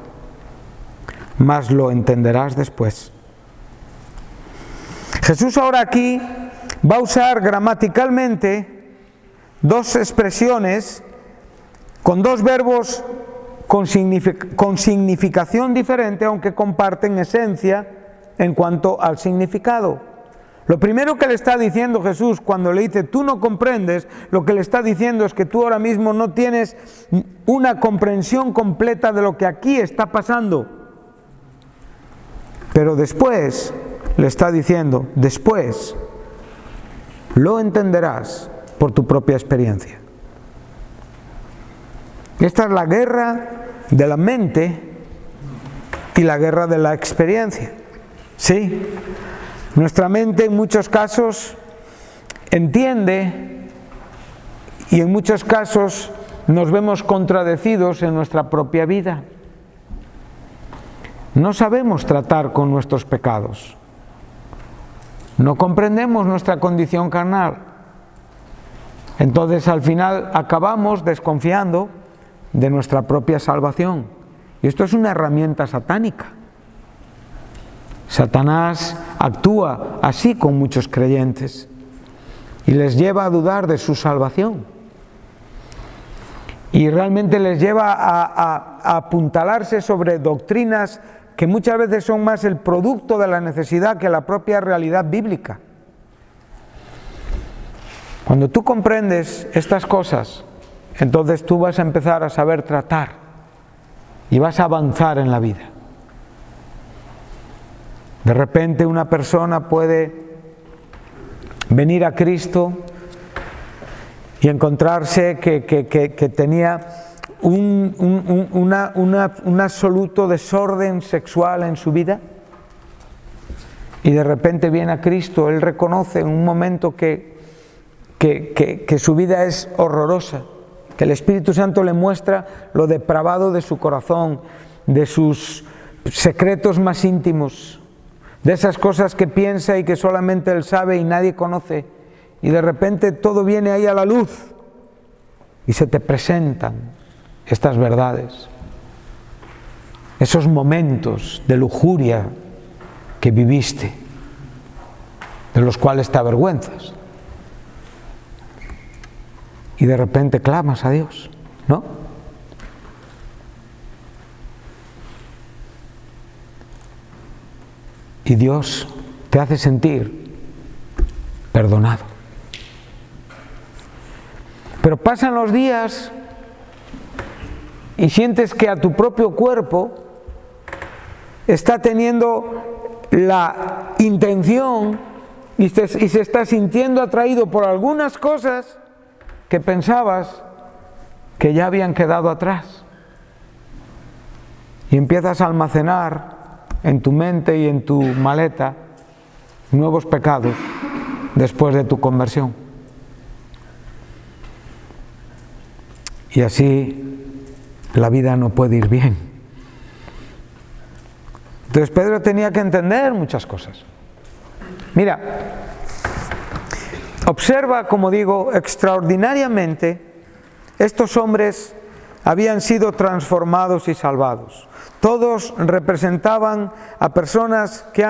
mas lo entenderás después. Jesús ahora aquí va a usar gramaticalmente dos expresiones con dos verbos con significación diferente, aunque comparten esencia en cuanto al significado. Lo primero que le está diciendo Jesús cuando le dice tú no comprendes, lo que le está diciendo es que tú ahora mismo no tienes una comprensión completa de lo que aquí está pasando. Pero después le está diciendo, después lo entenderás por tu propia experiencia. Esta es la guerra de la mente y la guerra de la experiencia. Sí, nuestra mente en muchos casos entiende y en muchos casos nos vemos contradecidos en nuestra propia vida. No sabemos tratar con nuestros pecados. No comprendemos nuestra condición carnal. Entonces al final acabamos desconfiando de nuestra propia salvación. Y esto es una herramienta satánica. Satanás actúa así con muchos creyentes y les lleva a dudar de su salvación. Y realmente les lleva a apuntalarse sobre doctrinas que muchas veces son más el producto de la necesidad que la propia realidad bíblica. Cuando tú comprendes estas cosas, entonces tú vas a empezar a saber tratar y vas a avanzar en la vida. De repente una persona puede venir a Cristo y encontrarse que tenía un absoluto desorden sexual en su vida, y de repente viene a Cristo. Él reconoce en un momento que su vida es horrorosa, que el Espíritu Santo le muestra lo depravado de su corazón, de sus secretos más íntimos, de esas cosas que piensa y que solamente él sabe y nadie conoce, y de repente todo viene ahí a la luz y se te presentan estas verdades, esos momentos de lujuria que viviste, de los cuales te avergüenzas, y de repente clamas a Dios, ¿no? Y Dios te hace sentir perdonado. Pero pasan los días y sientes que a tu propio cuerpo está teniendo la intención y se está sintiendo atraído por algunas cosas que pensabas que ya habían quedado atrás. Y empiezas a almacenar en tu mente y en tu maleta nuevos pecados después de tu conversión. Y así la vida no puede ir bien. Entonces Pedro tenía que entender muchas cosas. Mira, observa, como digo, extraordinariamente estos hombres habían sido transformados y salvados. Todos representaban a personas que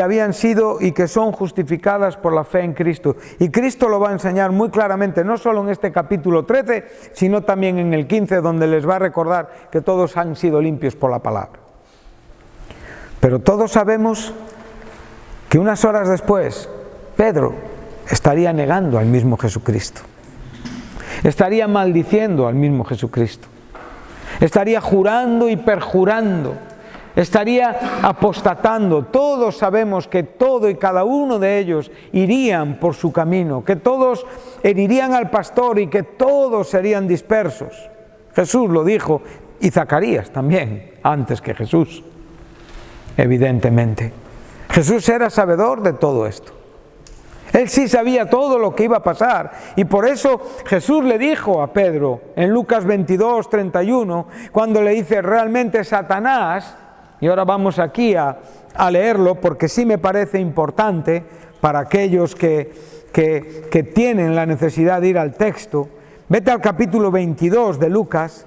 habían sido y que son justificadas por la fe en Cristo. Y Cristo lo va a enseñar muy claramente, no solo en este capítulo 13, sino también en el 15, donde les va a recordar que todos han sido limpios por la palabra. Pero todos sabemos que unas horas después, Pedro estaría negando al mismo Jesucristo. Estaría maldiciendo al mismo Jesucristo. Estaría jurando y perjurando. Estaría apostatando. Todos sabemos que todo y cada uno de ellos irían por su camino, que todos herirían al pastor y que todos serían dispersos. Jesús lo dijo, y Zacarías también, antes que Jesús, evidentemente. Jesús era sabedor de todo esto. Él sí sabía todo lo que iba a pasar, y por eso Jesús le dijo a Pedro en Lucas 22, 31, cuando le dice realmente Satanás y ahora vamos aquí a leerlo porque sí me parece importante para aquellos que tienen la necesidad de ir al texto. Vete al capítulo 22 de Lucas.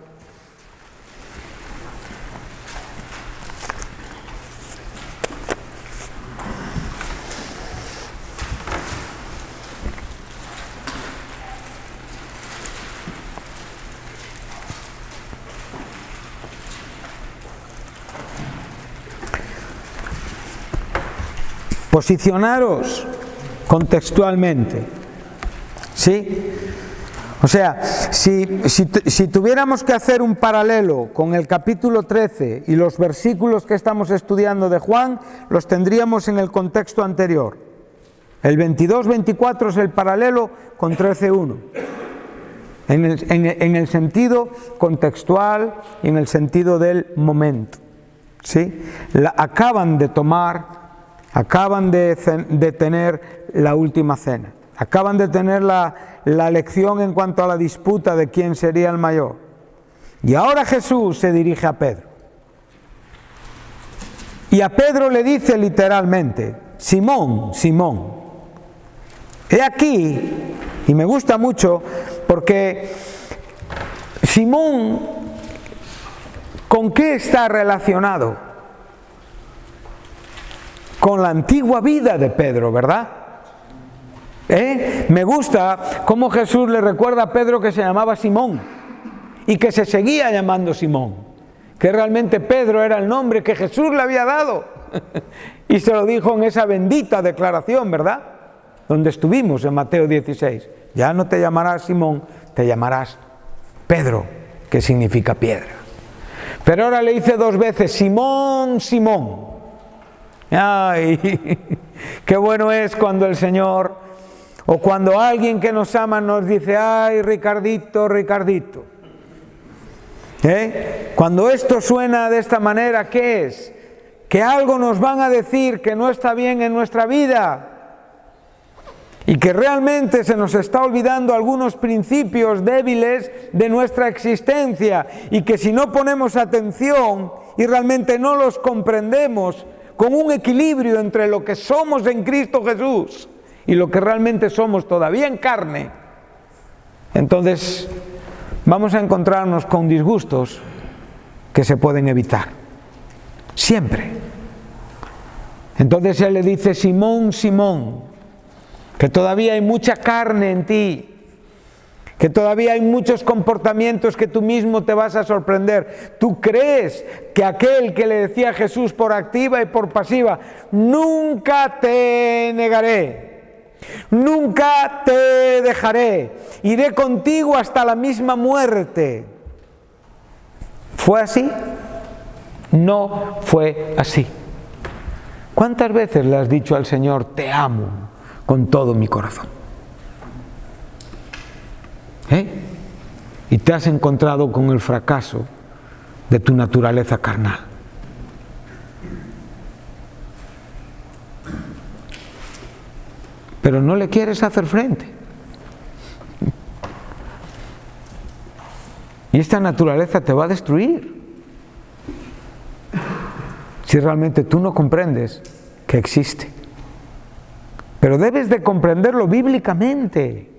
Posicionaros contextualmente, ¿sí? O sea, si tuviéramos que hacer un paralelo con el capítulo 13 y los versículos que estamos estudiando de Juan, los tendríamos en el contexto anterior. El 22-24 es el paralelo con 13-1, en el sentido contextual y en el sentido del momento, ¿sí? Acaban de tener la última cena, acaban de tener la lección en cuanto a la disputa de quién sería el mayor. Y ahora Jesús se dirige a Pedro. Y a Pedro le dice literalmente: Simón, Simón, he aquí, y me gusta mucho porque Simón, ¿con qué está relacionado? Con la antigua vida de Pedro, ¿verdad? Me gusta cómo Jesús le recuerda a Pedro que se llamaba Simón y que se seguía llamando Simón, que realmente Pedro era el nombre que Jesús le había dado y se lo dijo en esa bendita declaración, ¿verdad? Donde estuvimos en Mateo 16. Ya no te llamarás Simón, te llamarás Pedro, que significa piedra. Pero ahora le dice 2 veces: Simón, Simón. Ay, qué bueno es cuando el Señor, o cuando alguien que nos ama nos dice: ay, Ricardito, Ricardito. Cuando esto suena de esta manera, ¿qué es? Que algo nos van a decir que no está bien en nuestra vida y que realmente se nos está olvidando algunos principios débiles de nuestra existencia, y que si no ponemos atención y realmente no los comprendemos con un equilibrio entre lo que somos en Cristo Jesús y lo que realmente somos todavía en carne, entonces vamos a encontrarnos con disgustos que se pueden evitar, siempre. Entonces Él le dice: Simón, Simón, que todavía hay mucha carne en ti, que todavía hay muchos comportamientos que tú mismo te vas a sorprender. Tú crees que aquel que le decía a Jesús por activa y por pasiva: nunca te negaré, nunca te dejaré, iré contigo hasta la misma muerte. ¿Fue así? No fue así. ¿Cuántas veces le has dicho al Señor: te amo con todo mi corazón? Y te has encontrado con el fracaso de tu naturaleza carnal. Pero no le quieres hacer frente. Y esta naturaleza te va a destruir si realmente tú no comprendes que existe. Pero debes de comprenderlo bíblicamente,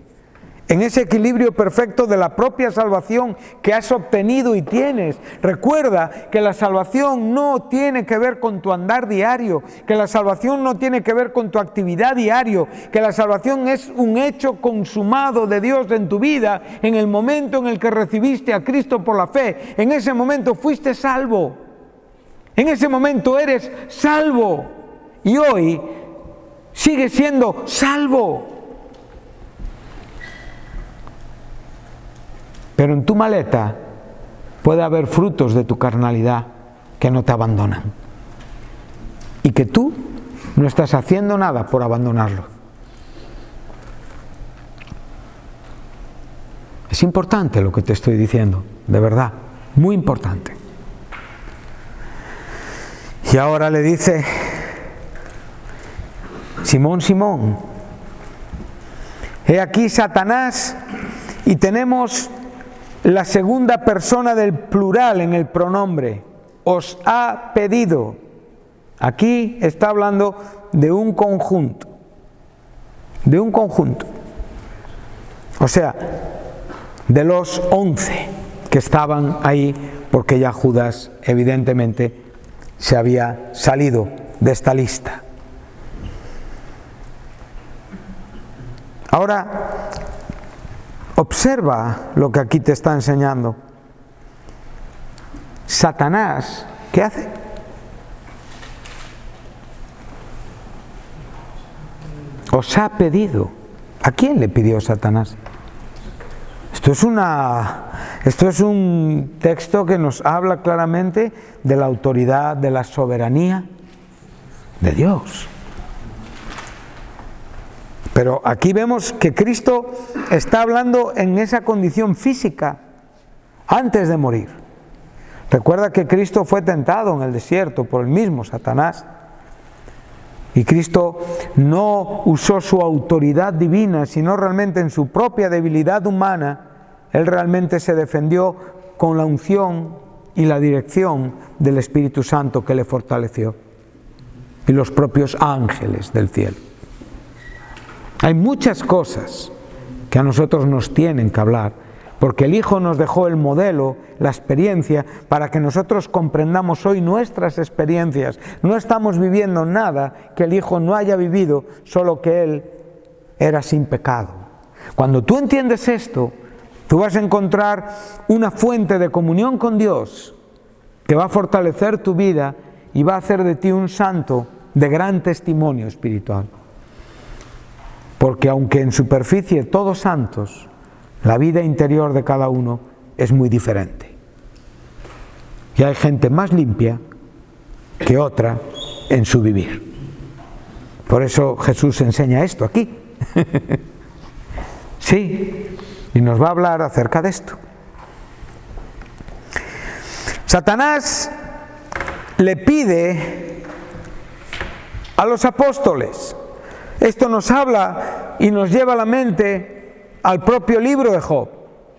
en ese equilibrio perfecto de la propia salvación que has obtenido y tienes. Recuerda que la salvación no tiene que ver con tu andar diario, que la salvación no tiene que ver con tu actividad diario, que la salvación es un hecho consumado de Dios en tu vida en el momento en el que recibiste a Cristo por la fe. En ese momento fuiste salvo, en ese momento eres salvo y hoy sigues siendo salvo. Pero en tu maleta puede haber frutos de tu carnalidad que no te abandonan y que tú no estás haciendo nada por abandonarlo. Es importante lo que te estoy diciendo, de verdad, muy importante. Y ahora le dice: Simón, Simón, he aquí Satanás, y tenemos la segunda persona del plural en el pronombre. os ha pedido. Aquí está hablando de un conjunto. De un conjunto. O sea, de los 11 que estaban ahí, porque ya Judas evidentemente se había salido de esta lista. Ahora, observa lo que aquí te está enseñando. Satanás, ¿qué hace? Os ha pedido. ¿A quién le pidió Satanás? Esto es un texto que nos habla claramente de la autoridad, de la soberanía de Dios. Pero aquí vemos que Cristo está hablando en esa condición física antes de morir. Recuerda que Cristo fue tentado en el desierto por el mismo Satanás. Y Cristo no usó su autoridad divina, sino realmente en su propia debilidad humana. Él realmente se defendió con la unción y la dirección del Espíritu Santo que le fortaleció. Y los propios ángeles del cielo. Hay muchas cosas que a nosotros nos tienen que hablar, porque el Hijo nos dejó el modelo, la experiencia, para que nosotros comprendamos hoy nuestras experiencias. No estamos viviendo nada que el Hijo no haya vivido, solo que Él era sin pecado. Cuando tú entiendes esto, tú vas a encontrar una fuente de comunión con Dios que va a fortalecer tu vida y va a hacer de ti un santo de gran testimonio espiritual. Porque aunque en superficie todos santos, la vida interior de cada uno es muy diferente. Y hay gente más limpia que otra en su vivir. Por eso Jesús enseña esto aquí. Sí, y nos va a hablar acerca de esto. Satanás le pide a los apóstoles. Esto nos habla y nos lleva a la mente al propio libro de Job.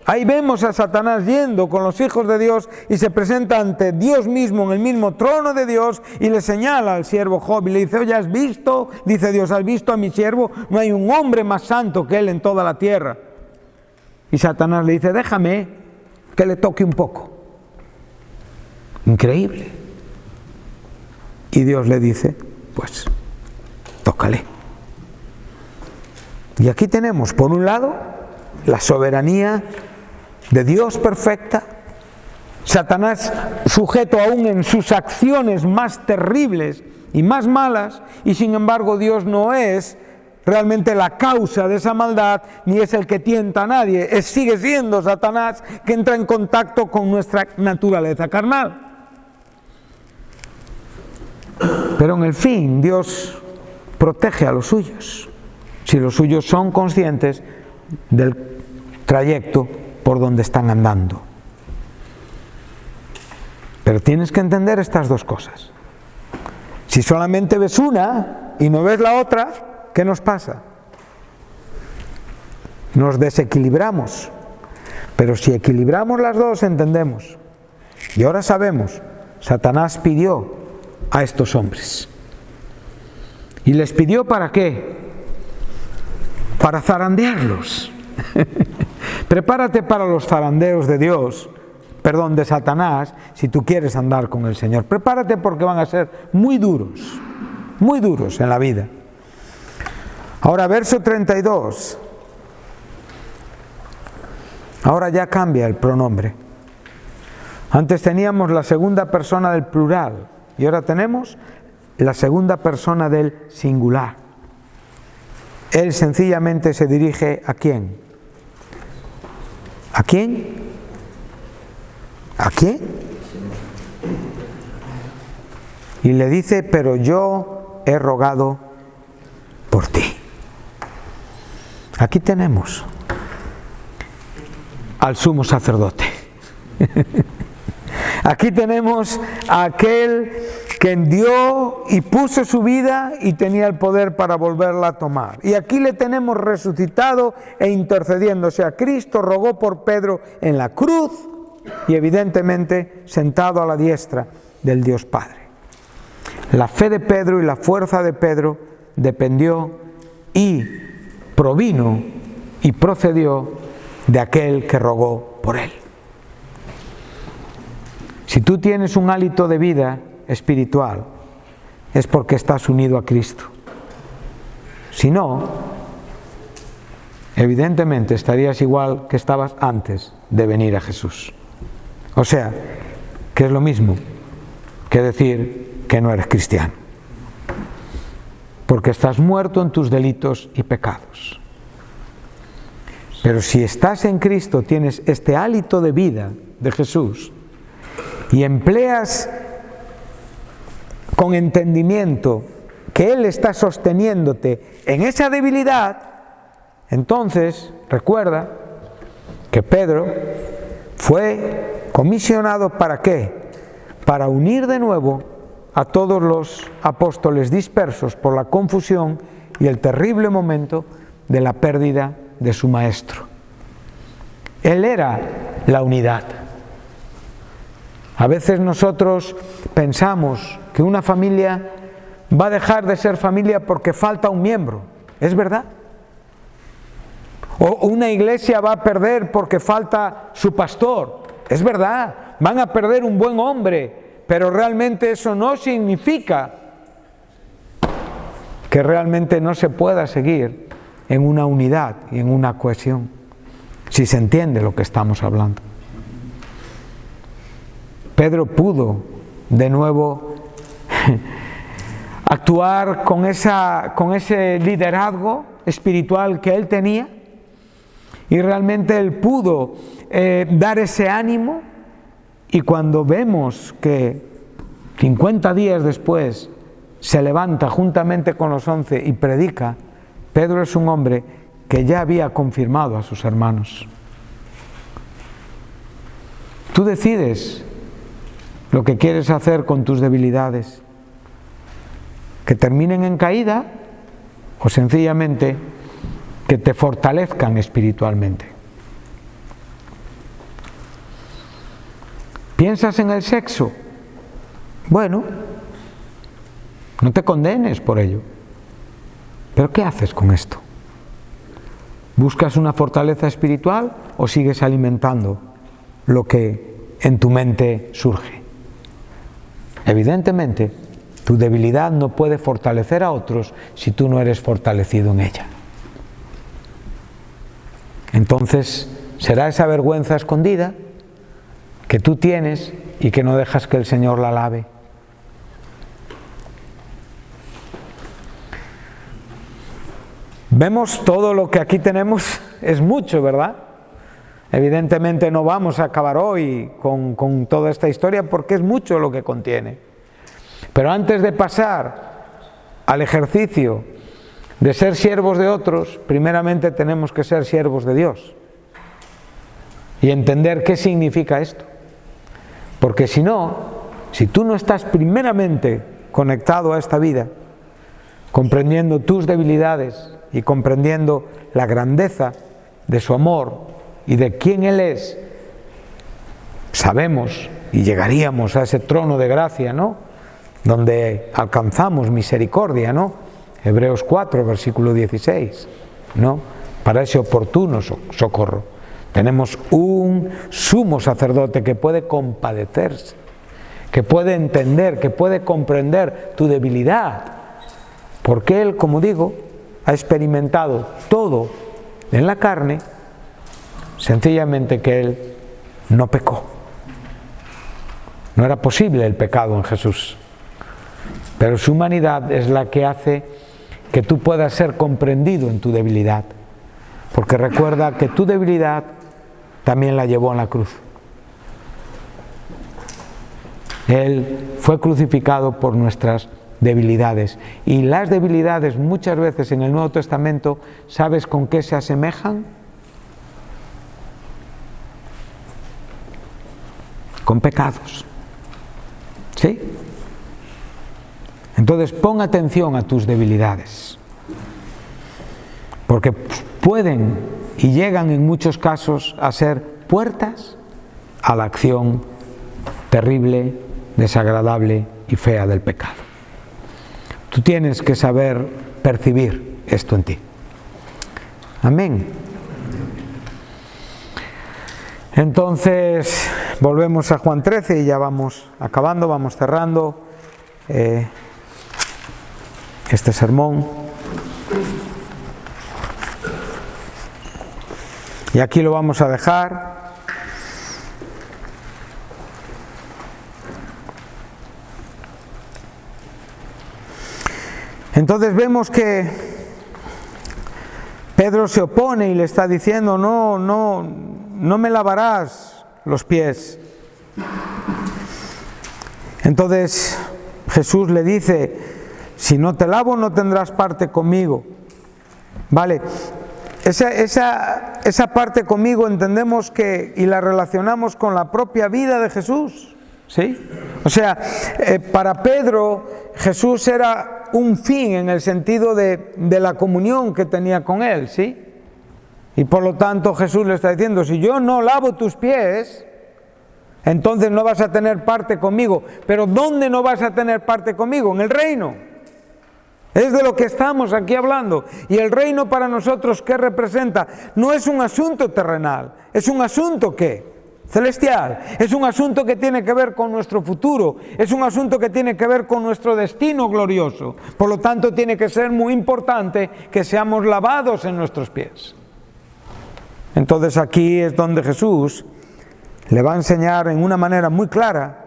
Ahí vemos a Satanás yendo con los hijos de Dios y se presenta ante Dios mismo en el mismo trono de Dios y le señala al siervo Job y le dice: oye, ¿has visto? Dice Dios, ¿has visto a mi siervo? No hay un hombre más santo que él en toda la tierra. Y Satanás le dice: déjame que le toque un poco. Increíble. Y Dios le dice: pues, tócale. Y aquí tenemos, por un lado, la soberanía de Dios perfecta, Satanás sujeto aún en sus acciones más terribles y más malas, y sin embargo Dios no es realmente la causa de esa maldad, ni es el que tienta a nadie, sigue siendo Satanás que entra en contacto con nuestra naturaleza carnal. Pero en el fin, Dios protege a los suyos, si los suyos son conscientes del trayecto por donde están andando. Pero tienes que entender estas dos cosas. Si solamente ves una y no ves la otra, ¿qué nos pasa? Nos desequilibramos. Pero si equilibramos las dos, entendemos. Y ahora sabemos, Satanás pidió a estos hombres. ¿Y les pidió para qué? Para zarandearlos. Prepárate para los zarandeos de Dios, de Satanás, si tú quieres andar con el Señor. Prepárate porque van a ser muy duros en la vida. Ahora, verso 32. Ahora ya cambia el pronombre. Antes teníamos la segunda persona del plural y ahora tenemos la segunda persona del singular. Él sencillamente se dirige ¿a quién? ¿A quién? ¿A quién? Y le dice: pero yo he rogado por ti. Aquí tenemos al sumo sacerdote. Aquí tenemos a aquel que dio y puso su vida y tenía el poder para volverla a tomar. Y aquí le tenemos resucitado e intercediendo. O sea, Cristo rogó por Pedro en la cruz y evidentemente sentado a la diestra del Dios Padre. La fe de Pedro y la fuerza de Pedro dependió y provino y procedió de aquel que rogó por él. Si tú tienes un hálito de vida espiritual, es porque estás unido a Cristo. Si no, evidentemente estarías igual que estabas antes de venir a Jesús. O sea, que es lo mismo que decir que no eres cristiano. Porque estás muerto en tus delitos y pecados. Pero si estás en Cristo, tienes este hálito de vida de Jesús y empleas con entendimiento que Él está sosteniéndote en esa debilidad, entonces recuerda que Pedro fue comisionado ¿para qué? Para unir de nuevo a todos los apóstoles dispersos por la confusión y el terrible momento de la pérdida de su maestro. Él era la unidad. A veces nosotros pensamos que una familia va a dejar de ser familia porque falta un miembro. ¿Es verdad? O una iglesia va a perder porque falta su pastor. Es verdad. Van a perder un buen hombre, pero realmente eso no significa que realmente no se pueda seguir en una unidad y en una cohesión, si se entiende lo que estamos hablando. Pedro pudo de nuevo actuar con ese liderazgo espiritual que él tenía, y realmente él pudo dar ese ánimo, y cuando vemos que 50 días después se levanta juntamente con los 11 y predica, Pedro es un hombre que ya había confirmado a sus hermanos. Tú decides lo que quieres hacer con tus debilidades, que terminen en caída o sencillamente que te fortalezcan espiritualmente. ¿Piensas en el sexo? Bueno, no te condenes por ello. ¿Pero qué haces con esto? ¿Buscas una fortaleza espiritual o sigues alimentando lo que en tu mente surge? Evidentemente, tu debilidad no puede fortalecer a otros si tú no eres fortalecido en ella. Entonces, será esa vergüenza escondida que tú tienes y que no dejas que el Señor la lave. Vemos todo lo que aquí tenemos, es mucho, ¿verdad? Evidentemente no vamos a acabar hoy con toda esta historia porque es mucho lo que contiene. Pero antes de pasar al ejercicio de ser siervos de otros, primeramente tenemos que ser siervos de Dios y entender qué significa esto. Porque si no, si tú no estás primeramente conectado a esta vida, comprendiendo tus debilidades y comprendiendo la grandeza de su amor y de quién Él es, sabemos y llegaríamos a ese trono de gracia, ¿no? Donde alcanzamos misericordia, ¿no? Hebreos 4, versículo 16, ¿no? Para ese oportuno socorro. Tenemos un sumo sacerdote que puede compadecerse, que puede entender, que puede comprender tu debilidad, porque Él, como digo, ha experimentado todo en la carne, sencillamente que Él no pecó. No era posible el pecado en Jesús, pero su humanidad es la que hace que tú puedas ser comprendido en tu debilidad, porque recuerda que tu debilidad también la llevó en la cruz. Él fue crucificado por nuestras debilidades, y las debilidades muchas veces en el Nuevo Testamento, ¿sabes con qué se asemejan? Con pecados. ¿Sí? Entonces pon atención a tus debilidades, porque pueden y llegan en muchos casos a ser puertas a la acción terrible desagradable y fea del pecado. Tú tienes que saber percibir esto en ti. Amén. Entonces, volvemos a Juan 13 y ya vamos acabando, vamos cerrando este sermón. Y aquí lo vamos a dejar. Entonces vemos que Pedro se opone y le está diciendo, no me lavarás los pies. Entonces Jesús le dice, si no te lavo no tendrás parte conmigo. Vale, esa parte conmigo entendemos que, y la relacionamos con la propia vida de Jesús, ¿sí? O sea, para Pedro Jesús era un fin en el sentido de la comunión que tenía con él, ¿sí? Y por lo tanto Jesús le está diciendo, si yo no lavo tus pies, entonces no vas a tener parte conmigo. Pero ¿dónde no vas a tener parte conmigo? En el reino. Es de lo que estamos aquí hablando. Y el reino para nosotros, ¿qué representa? No es un asunto terrenal, es un asunto ¿qué? Celestial. Es un asunto que tiene que ver con nuestro futuro, es un asunto que tiene que ver con nuestro destino glorioso. Por lo tanto, tiene que ser muy importante que seamos lavados en nuestros pies. Entonces aquí es donde Jesús le va a enseñar en una manera muy clara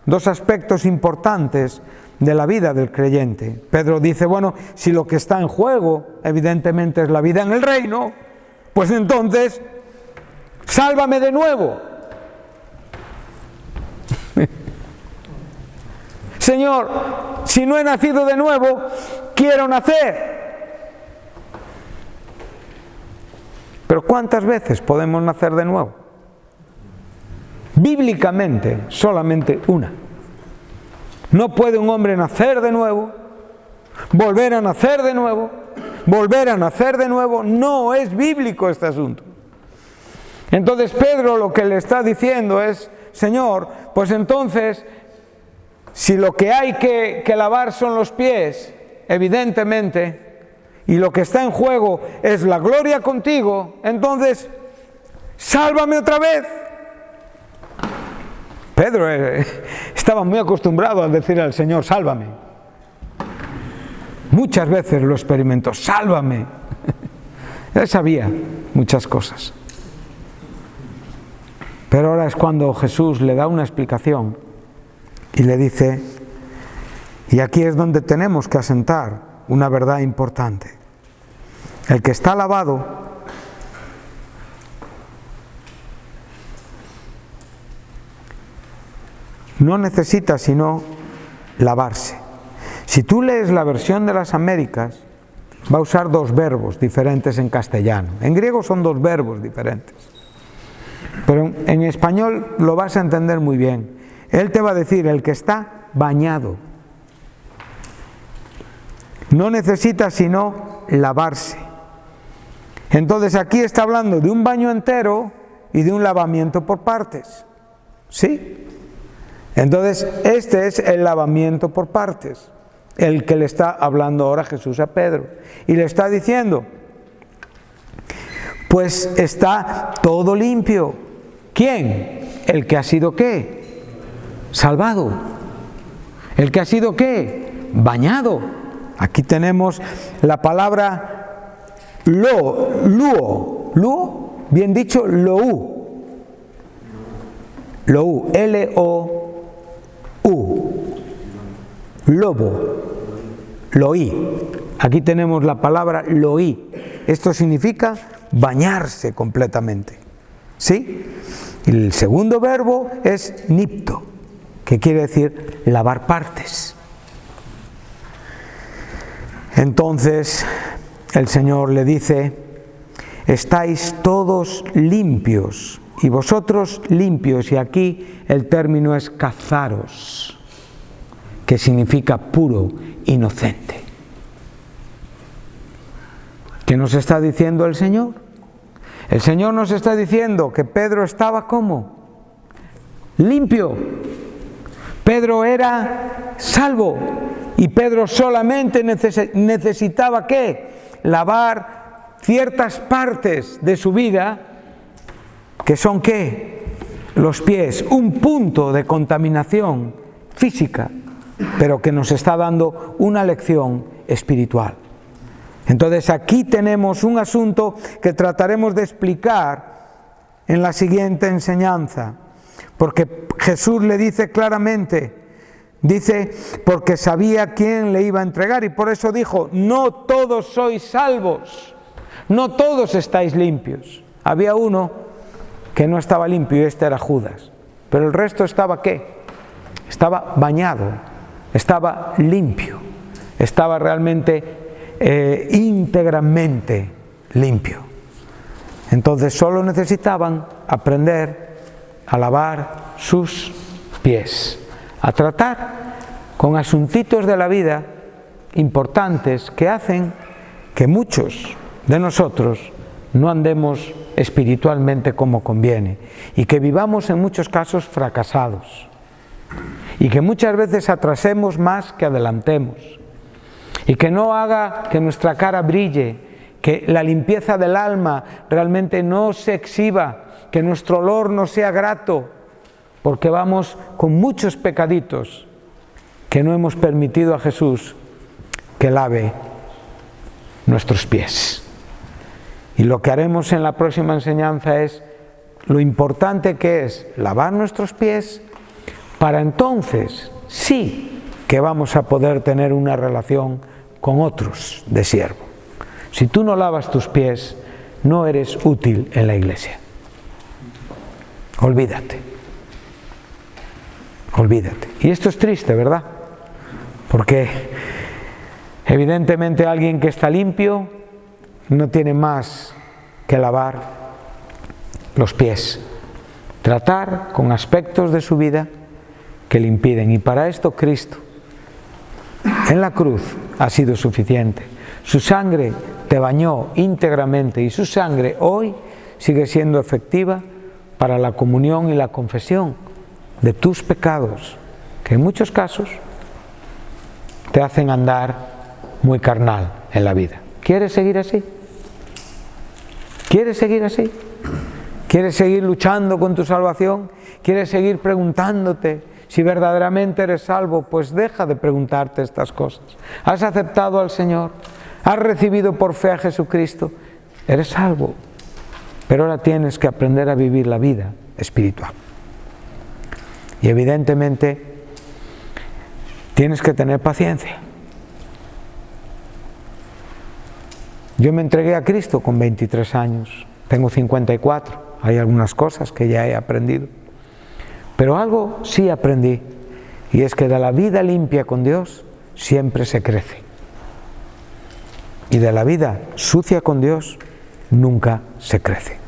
dos aspectos importantes de la vida del creyente. Pedro dice, bueno, si lo que está en juego evidentemente es la vida en el reino, pues entonces sálvame de nuevo. Señor, si no he nacido de nuevo, quiero nacer. Pero ¿cuántas veces podemos nacer de nuevo? Bíblicamente, solamente una. No puede un hombre nacer de nuevo, volver a nacer de nuevo, volver a nacer de nuevo. No es bíblico este asunto. Entonces Pedro lo que le está diciendo es, Señor, pues entonces, si lo que hay que lavar son los pies, evidentemente, y lo que está en juego es la gloria contigo, entonces, sálvame otra vez. Pedro estaba muy acostumbrado a decir al Señor, sálvame. Muchas veces lo experimentó, sálvame. Él sabía muchas cosas. Pero ahora es cuando Jesús le da una explicación y le dice, y aquí es donde tenemos que asentar una verdad importante. El que está lavado no necesita sino lavarse. Si tú lees la versión de las Américas, va a usar dos verbos diferentes en castellano. En griego son dos verbos diferentes. Pero en español lo vas a entender muy bien. Él te va a decir, el que está bañado. No necesita sino lavarse. Entonces aquí está hablando de un baño entero y de un lavamiento por partes. ¿Sí? Entonces este es el lavamiento por partes, el que le está hablando ahora Jesús a Pedro. Y le está diciendo, pues está todo limpio. ¿Quién? El que ha sido ¿qué? Salvado. El que ha sido ¿qué? Bañado. Aquí tenemos la palabra luo, bien dicho, lou, L-O-U, lobo, loí. Aquí tenemos la palabra loí. Esto significa bañarse completamente. ¿Sí? El segundo verbo es nipto, que quiere decir lavar partes. Entonces el Señor le dice, estáis todos limpios, y vosotros limpios, y aquí el término es kazaros, que significa puro, inocente. ¿Qué nos está diciendo el Señor? El Señor nos está diciendo que Pedro estaba ¿cómo? Limpio, Pedro era salvo y Pedro solamente necesitaba ¿qué? Lavar ciertas partes de su vida, que son ¿qué? Los pies, un punto de contaminación física, pero que nos está dando una lección espiritual. Entonces aquí tenemos un asunto que trataremos de explicar en la siguiente enseñanza, porque Jesús le dice claramente, dice, porque sabía quién le iba a entregar, y por eso dijo, no todos sois salvos, no todos estáis limpios. Había uno que no estaba limpio, y este era Judas, pero el resto estaba ¿qué? Estaba bañado, estaba limpio, estaba realmente íntegramente limpio. Entonces solo necesitaban aprender a lavar sus pies, a tratar con asuntitos de la vida importantes que hacen que muchos de nosotros no andemos espiritualmente como conviene y que vivamos en muchos casos fracasados y que muchas veces atrasemos más que adelantemos y que no haga que nuestra cara brille, que la limpieza del alma realmente no se exhiba, que nuestro olor no sea grato, porque vamos con muchos pecaditos que no hemos permitido a Jesús que lave nuestros pies. Y lo que haremos en la próxima enseñanza es lo importante que es lavar nuestros pies, para entonces sí que vamos a poder tener una relación con otros de siervo. Si tú no lavas tus pies, no eres útil en la iglesia. Olvídate. Olvídate. Y esto es triste, ¿verdad? Porque evidentemente alguien que está limpio no tiene más que lavar los pies, tratar con aspectos de su vida que le impiden. Y para esto Cristo en la cruz ha sido suficiente. Su sangre te bañó íntegramente y su sangre hoy sigue siendo efectiva para la comunión y la confesión de tus pecados, que en muchos casos te hacen andar muy carnal en la vida. ¿Quieres seguir así? ¿Quieres seguir así? ¿Quieres seguir luchando con tu salvación? ¿Quieres seguir preguntándote si verdaderamente eres salvo? Pues deja de preguntarte estas cosas. ¿Has aceptado al Señor? ¿Has recibido por fe a Jesucristo? Eres salvo. Pero ahora tienes que aprender a vivir la vida espiritual. Y evidentemente tienes que tener paciencia. Yo me entregué a Cristo con 23 años, tengo 54, hay algunas cosas que ya he aprendido. Pero algo sí aprendí, y es que de la vida limpia con Dios siempre se crece. Y de la vida sucia con Dios nunca se crece.